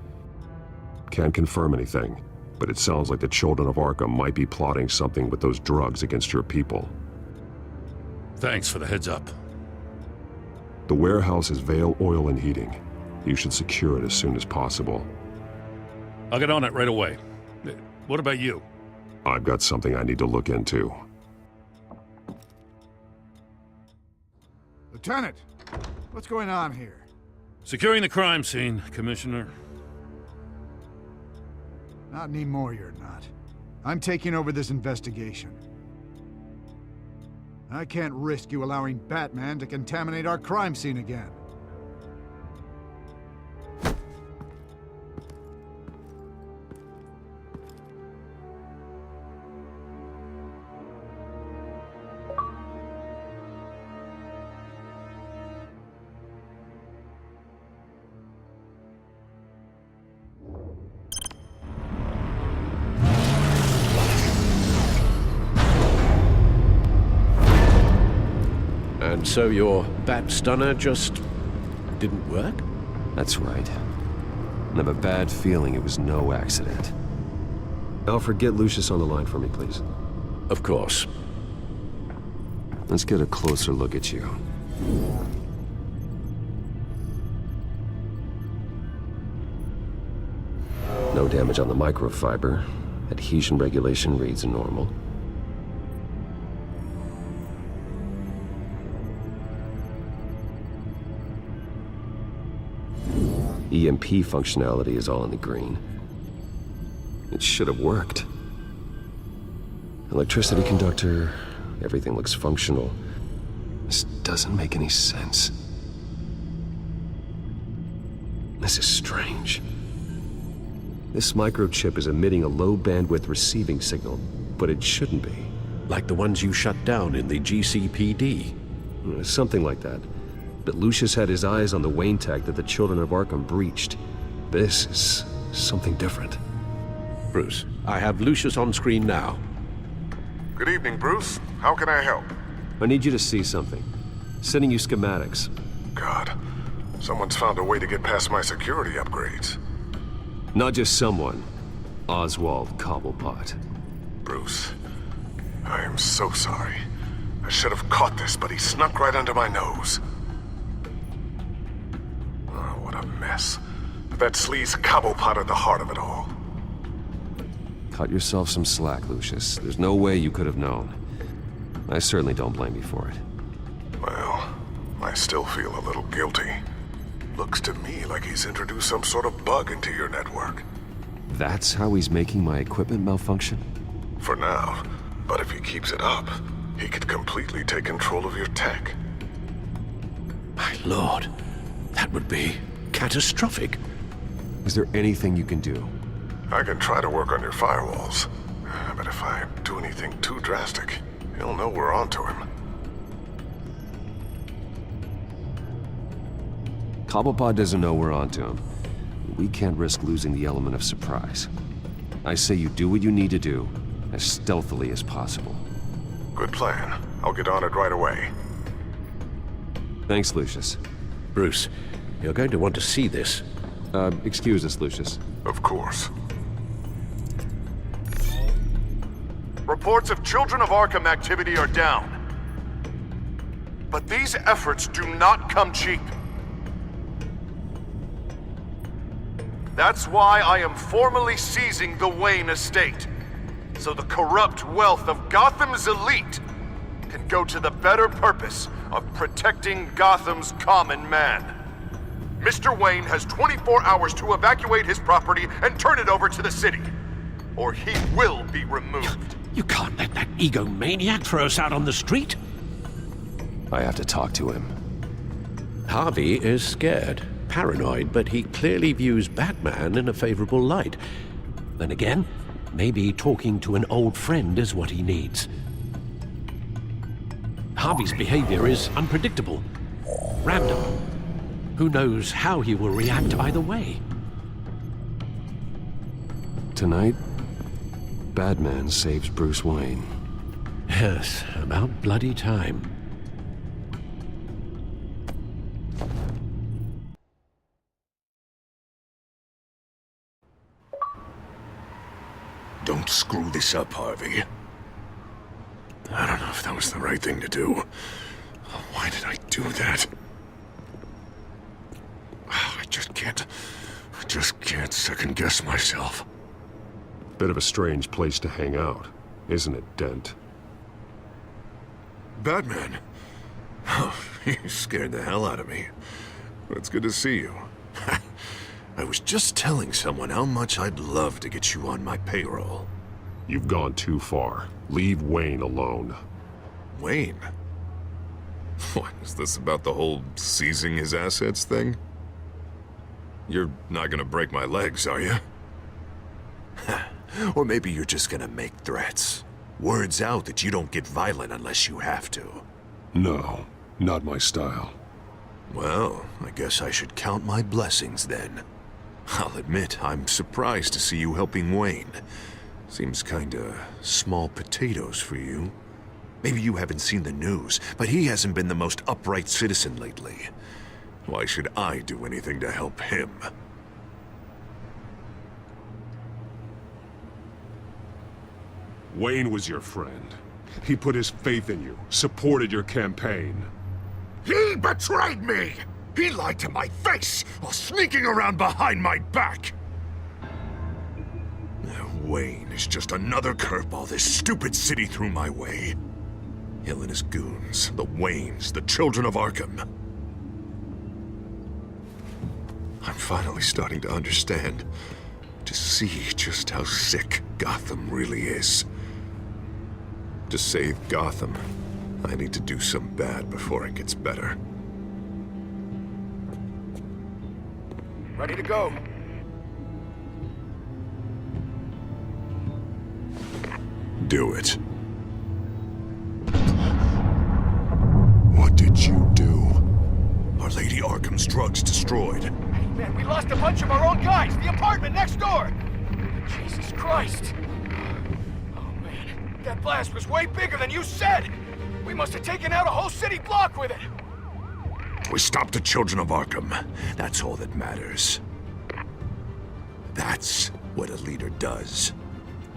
Can't confirm anything, but it sounds like the children of Arkham might be plotting something with those drugs against your people. Thanks for the heads up. The warehouse is Vale Oil and Heating. You should secure it as soon as possible. I'll get on it right away. What about you? I've got something I need to look into. Lieutenant, what's going on here? Securing the crime scene, Commissioner. Not anymore, you're not. I'm taking over this investigation. I can't risk you allowing Batman to contaminate our crime scene again. And so your bat stunner just didn't work? That's right. I have a bad feeling it was no accident. Alfred, get Lucius on the line for me, please. Of course. Let's get a closer look at you. No damage on the microfiber. Adhesion regulation reads normal. EMP functionality is all in the green. It should have worked. Electricity conductor, everything looks functional. This doesn't make any sense. This is strange. This microchip is emitting a low-bandwidth receiving signal, but it shouldn't be. Like the ones you shut down in the GCPD. Something like that. But Lucius had his eyes on the Wayne tag that the Children of Arkham breached. This is something different. Bruce, I have Lucius on screen now. Good evening, Bruce. How can I help? I need you to see something. Sending you schematics. God, someone's found a way to get past my security upgrades. Not just someone. Oswald Cobblepot. Bruce, I am so sorry. I should have caught this, but he snuck right under my nose. Oh, what a mess. That sleaze Cobblepot at the heart of it all. Cut yourself some slack, Lucius. There's no way you could have known. I certainly don't blame you for it. Well, I still feel a little guilty. Looks to me like he's introduced some sort of bug into your network. That's how he's making my equipment malfunction? For now. But if he keeps it up, he could completely take control of your tech. My lord, that would be catastrophic. Is there anything you can do? I can try to work on your firewalls. But if I do anything too drastic, he'll know we're onto him. Cobblepot doesn't know we're onto him. We can't risk losing the element of surprise. I say you do what you need to do, as stealthily as possible. Good plan. I'll get on it right away. Thanks, Lucius. Bruce, you're going to want to see this. Excuse us, Lucius. Of course. Reports of Children of Arkham activity are down. But these efforts do not come cheap. That's why I am formally seizing the Wayne estate, so the corrupt wealth of Gotham's elite can go to the better purpose of protecting Gotham's common man. Mr. Wayne has 24 hours to evacuate his property and turn it over to the city, or he will be removed. You can't let that egomaniac throw us out on the street. I have to talk to him. Harvey is scared, paranoid, but he clearly views Batman in a favorable light. Then again, maybe talking to an old friend is what he needs. Harvey's behavior is unpredictable, random. Who knows how he will react either way? Tonight, Batman saves Bruce Wayne. Yes, about bloody time. Don't screw this up, Harvey. I don't know if that was the right thing to do. Why did I do that? I just can't second-guess myself. Bit of a strange place to hang out, isn't it, Dent? Batman? Oh, you scared the hell out of me. It's good to see you. I was just telling someone how much I'd love to get you on my payroll. You've gone too far. Leave Wayne alone. Wayne? What, is this about the whole seizing his assets thing? You're not gonna break my legs, are you? Or maybe you're just gonna make threats. Words out that you don't get violent unless you have to. No, not my style. Well, I guess I should count my blessings then. I'll admit, I'm surprised to see you helping Wayne. Seems kinda small potatoes for you. Maybe you haven't seen the news, but he hasn't been the most upright citizen lately. Why should I do anything to help him? Wayne was your friend. He put his faith in you, supported your campaign. He betrayed me! He lied to my face while sneaking around behind my back! Wayne is just another curveball this stupid city threw my way. Hill and his goons, the Waynes, the Children of Arkham. I'm finally starting to understand, to see just how sick Gotham really is. To save Gotham, I need to do some bad before it gets better. Ready to go. Do it. What did you do? Our Lady Arkham's drugs destroyed. Man, we lost a bunch of our own guys. The apartment next door. Jesus Christ. Oh, man. That blast was way bigger than you said. We must have taken out a whole city block with it. We stopped the children of Arkham. That's all that matters. That's what a leader does.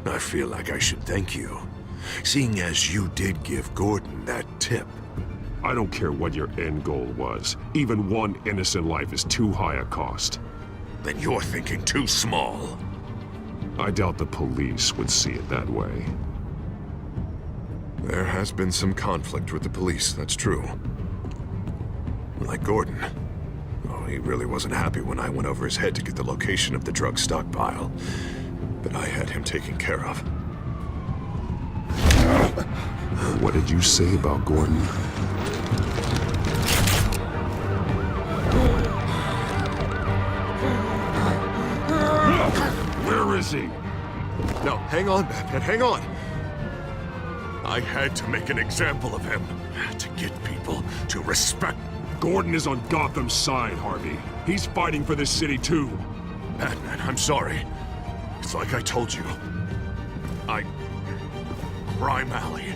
I feel like I should thank you, seeing as you did give Gordon that tip. I don't care what your end goal was. Even one innocent life is too high a cost. Then you're thinking too small. I doubt the police would see it that way. There has been some conflict with the police, that's true. Like Gordon. Oh, he really wasn't happy when I went over his head to get the location of the drug stockpile. But I had him taken care of. What did you say about Gordon? Where is he? No, hang on, Batman, hang on! I had to make an example of him. To get people to respect. Gordon is on Gotham's side, Harvey. He's fighting for this city, too. Batman, I'm sorry. It's like I told you. Crime Alley.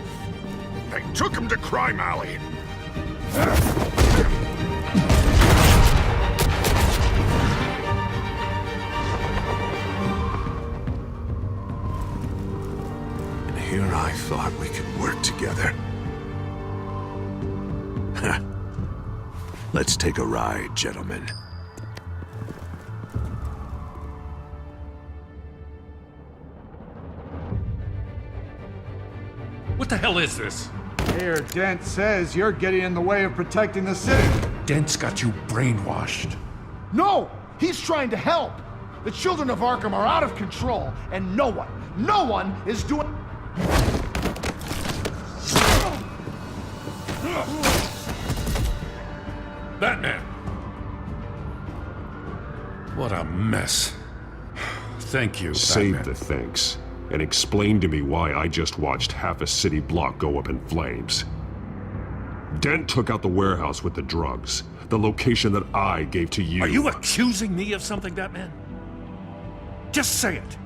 They took him to Crime Alley! And here I thought we could work together. Let's take a ride, gentlemen. What the hell is this? Mayor Dent says you're getting in the way of protecting the city. Dent's got you brainwashed. No! He's trying to help! The children of Arkham are out of control, and no one is doing... Batman! What a mess. Thank you, Save Batman. the thanks, and explain to me why I just watched half a city block go up in flames. Dent took out the warehouse with the drugs, the location that I gave to you. Are you accusing me of something, Batman? Just say it.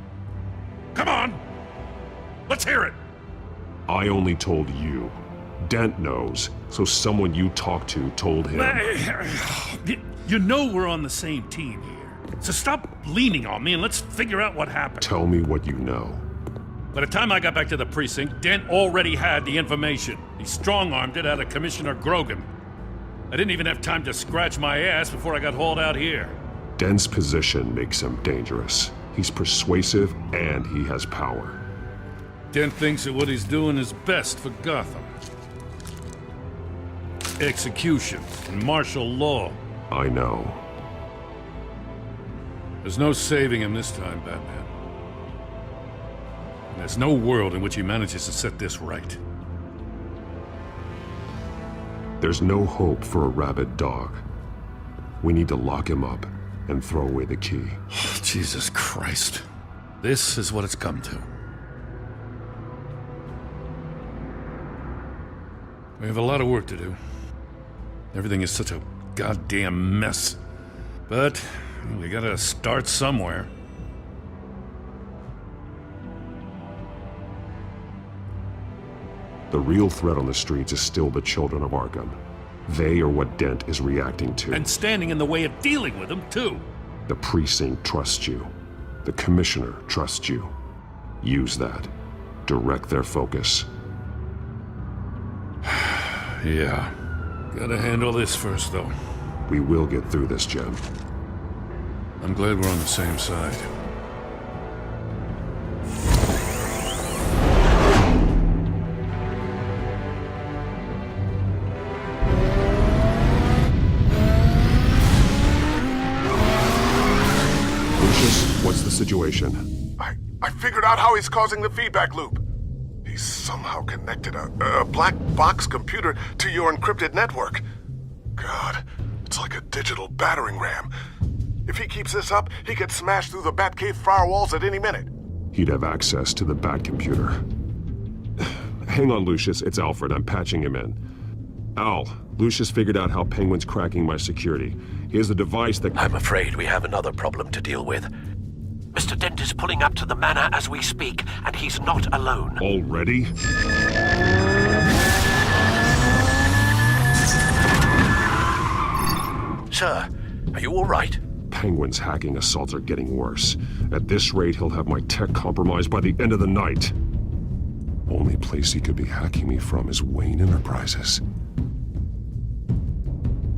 Come on! Let's hear it! I only told you. Dent knows, so someone you talked to told him. You know we're on the same team here. So stop leaning on me and let's figure out what happened. Tell me what you know. By the time I got back to the precinct, Dent already had the information. He strong-armed it out of Commissioner Grogan. I didn't even have time to scratch my ass before I got hauled out here. Dent's position makes him dangerous. He's persuasive and he has power. Dent thinks that what he's doing is best for Gotham. Execution and martial law. I know. There's no saving him this time, Batman. And there's no world in which he manages to set this right. There's no hope for a rabid dog. We need to lock him up and throw away the key. Jesus Christ. This is what it's come to. We have a lot of work to do. Everything is such a goddamn mess. But we gotta start somewhere. The real threat on the streets is still the children of Arkham. They are what Dent is reacting to. And standing in the way of dealing with them, too. The precinct trusts you. The commissioner trusts you. Use that. Direct their focus. Yeah. Gotta handle this first, though. We will get through this, Jim. I'm glad we're on the same side. What's the situation? I figured out how he's causing the feedback loop. He's somehow connected a black box computer to your encrypted network. God, it's like a digital battering ram. If he keeps this up, he could smash through the Batcave firewalls at any minute. He'd have access to the Bat computer. Hang on, Lucius. It's Alfred. I'm patching him in. Al, Lucius figured out how Penguin's cracking my security. He has a device that... I'm afraid we have another problem to deal with. Mr. Dent is pulling up to the manor as we speak, and he's not alone. Already? Sir, are you all right? Penguin's hacking assaults are getting worse. At this rate, he'll have my tech compromised by the end of the night. Only place he could be hacking me from is Wayne Enterprises.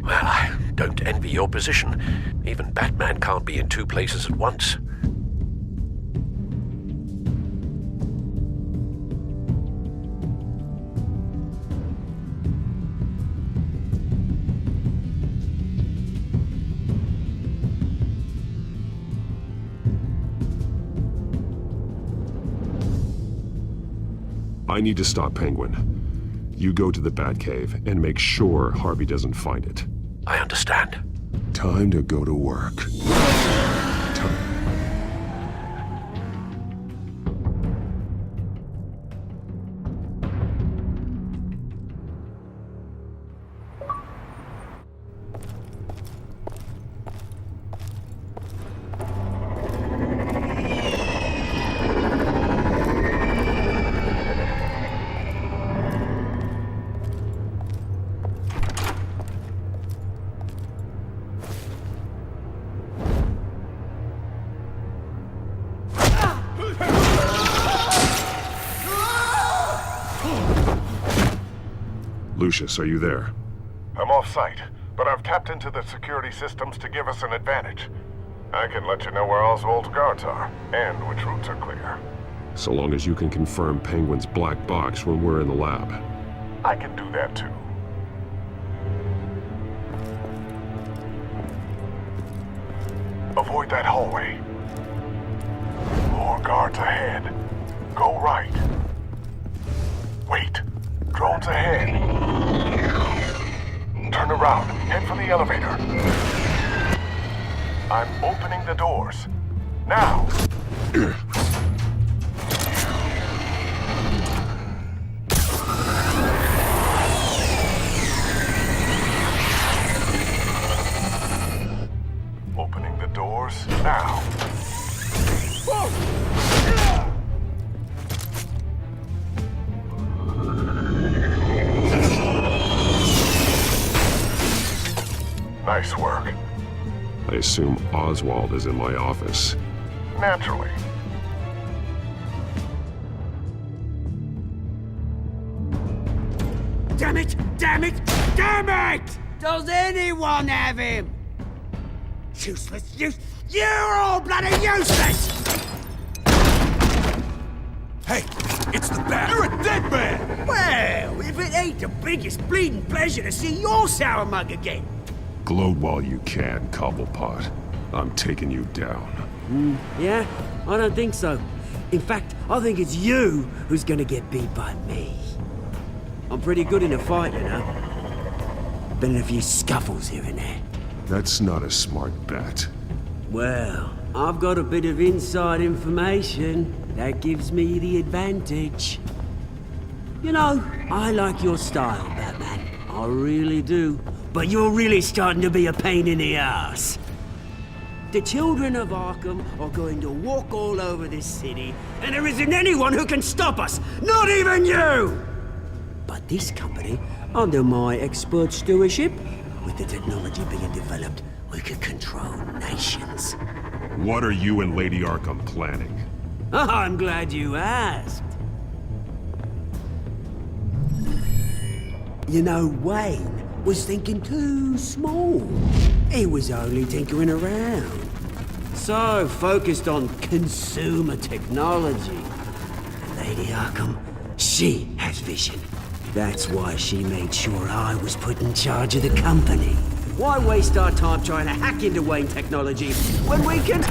Well, I don't envy your position. Even Batman can't be in two places at once. I need to stop Penguin. You go to the Batcave and make sure Harvey doesn't find it. I understand. Time to go to work. Lucius, are you there? I'm off-site, but I've tapped into the security systems to give us an advantage. I can let you know where Oswald's guards are, and which routes are clear. So long as you can confirm Penguin's black box when we're in the lab. I can do that too. Avoid that hallway. More guards ahead. Go right. Wait. Drones ahead. Turn around. Head for the elevator. I'm opening the doors. Now! Opening the doors now. Nice work. I assume Oswald is in my office. Naturally. Damn it! Damn it! Damn it! Does anyone have him? Useless, you're all bloody useless! Hey, it's the Bat! You're a dead man! Well, if it ain't the biggest bleeding pleasure to see your sour mug again. Gloat while you can, Cobblepot. I'm taking you down. Yeah? I don't think so. In fact, I think it's you who's gonna get beat by me. I'm pretty good in a fight, you know. Been in a few scuffles here and there. That's not a smart bet. Well, I've got a bit of inside information that gives me the advantage. You know, I like your style, Batman. I really do. But you're really starting to be a pain in the ass. The children of Arkham are going to walk all over this city, and there isn't anyone who can stop us, not even you! But this company, under my expert stewardship, with the technology being developed, we could control nations. What are you and Lady Arkham planning? I'm glad you asked. You know, Wayne was thinking too small. He was only tinkering around. So focused on consumer technology. Lady Arkham, she has vision. That's why she made sure I was put in charge of the company. Why waste our time trying to hack into Wayne technology when we can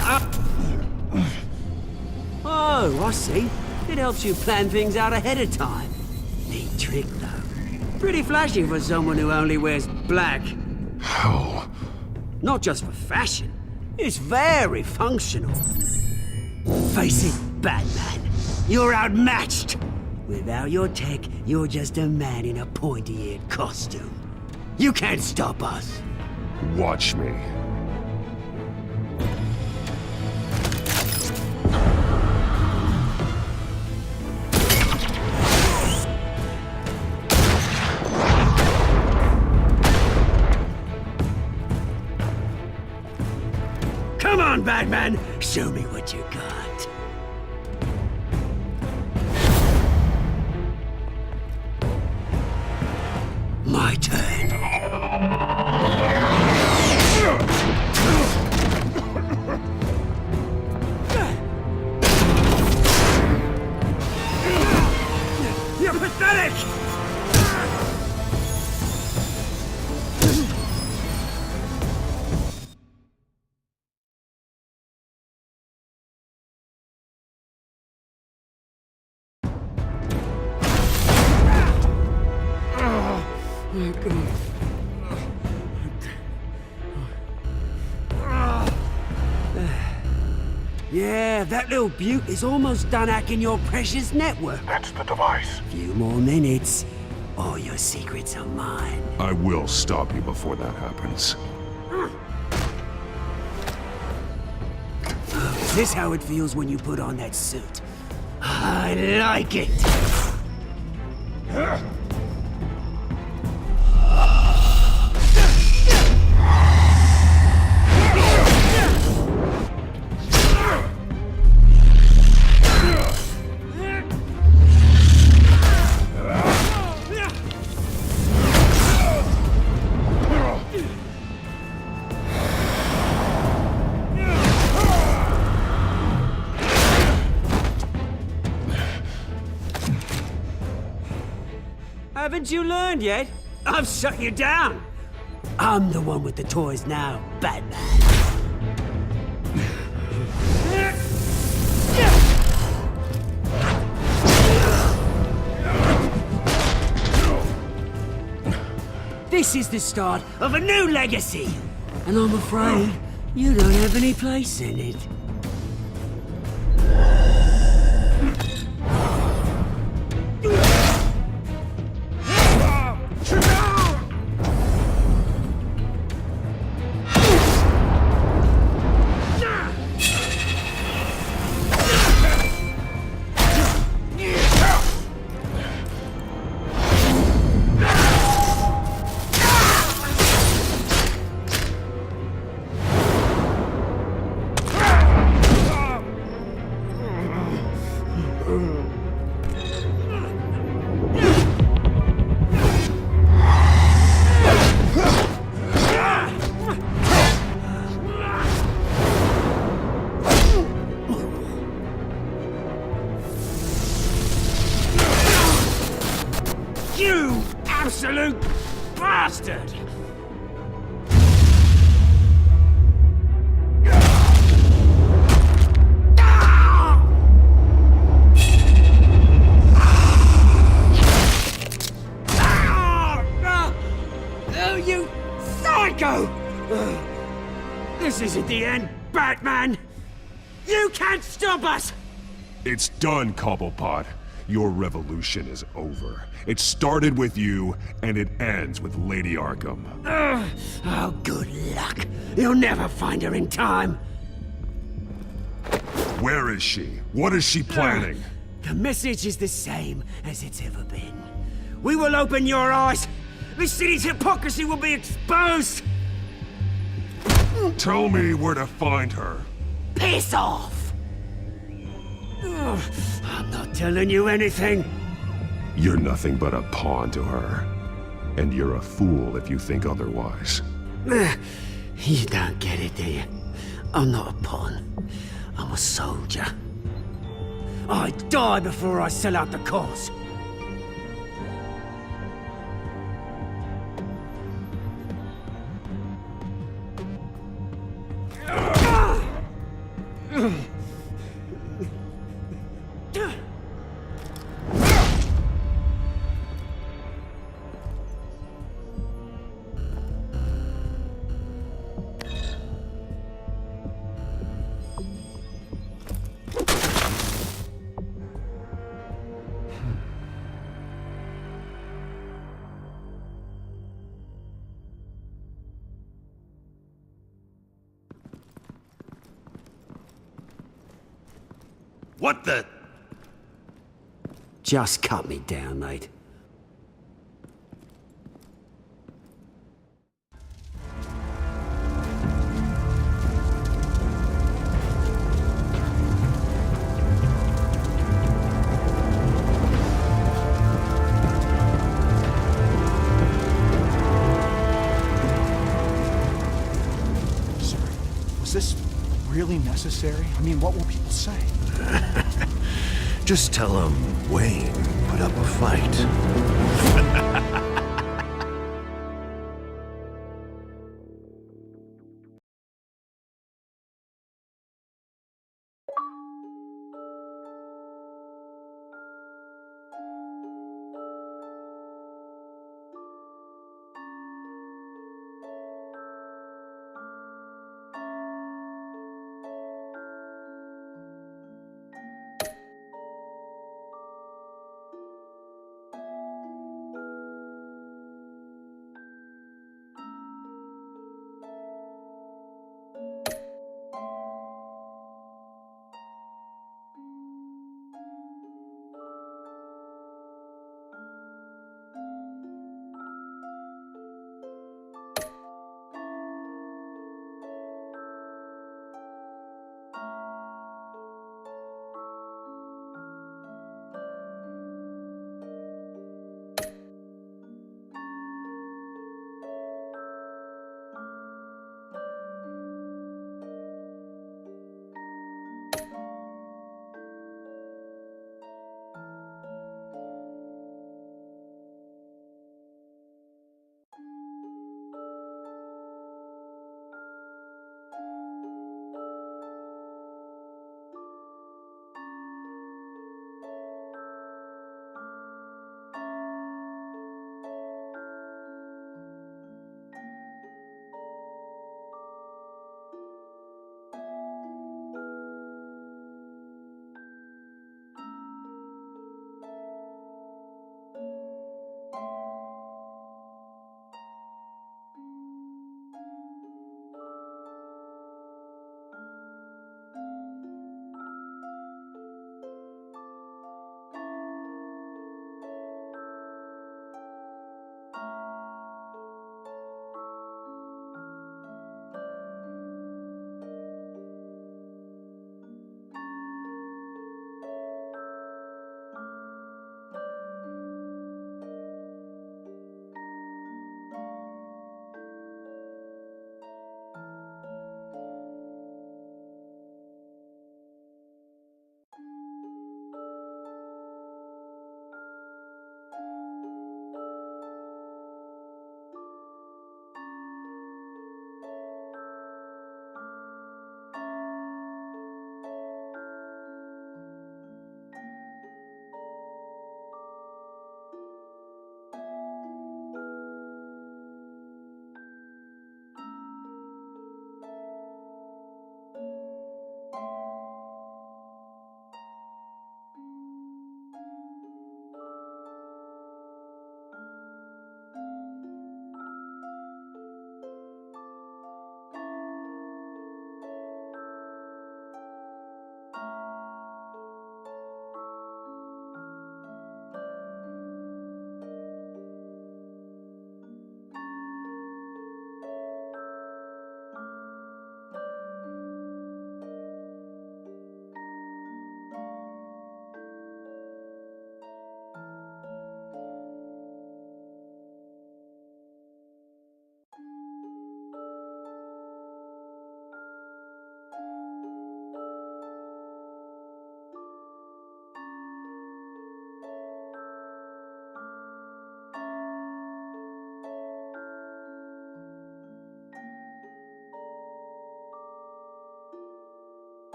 Oh, I see. It helps you plan things out ahead of time. Neat trick, though. Pretty flashy for someone who only wears black. How? Not just for fashion. It's very functional. Face it, Batman. You're outmatched. Without your tech, you're just a man in a pointy-eared costume. You can't stop us. Watch me. Come on, Batman! Show me what you got. My turn. You're pathetic! Yeah, that little beaut is almost done hacking your precious network. That's the device. Few more minutes, all your secrets are mine. I will stop you before that happens. Is this how it feels when you put on that suit? I like it! Haven't you learned yet? I've shut you down. I'm the one with the toys now, Batman. This is the start of a new legacy. And I'm afraid you don't have any place in it. You absolute bastard! Oh, you psycho! This isn't the end, Batman! You can't stop us! It's done, Cobblepot. Your revolution is over. It started with you, and it ends with Lady Arkham. Oh, good luck. You'll never find her in time. Where is she? What is she planning? The message is the same as it's ever been. We will open your eyes. This city's hypocrisy will be exposed. Tell me where to find her. Piss off! I'm not telling you anything. You're nothing but a pawn to her. And you're a fool if you think otherwise. You don't get it, do you? I'm not a pawn. I'm a soldier. I die before I sell out the cause. What the? Just cut me down, Nate. Was this really necessary? I mean, what will people say? Just tell him Wayne put up a fight.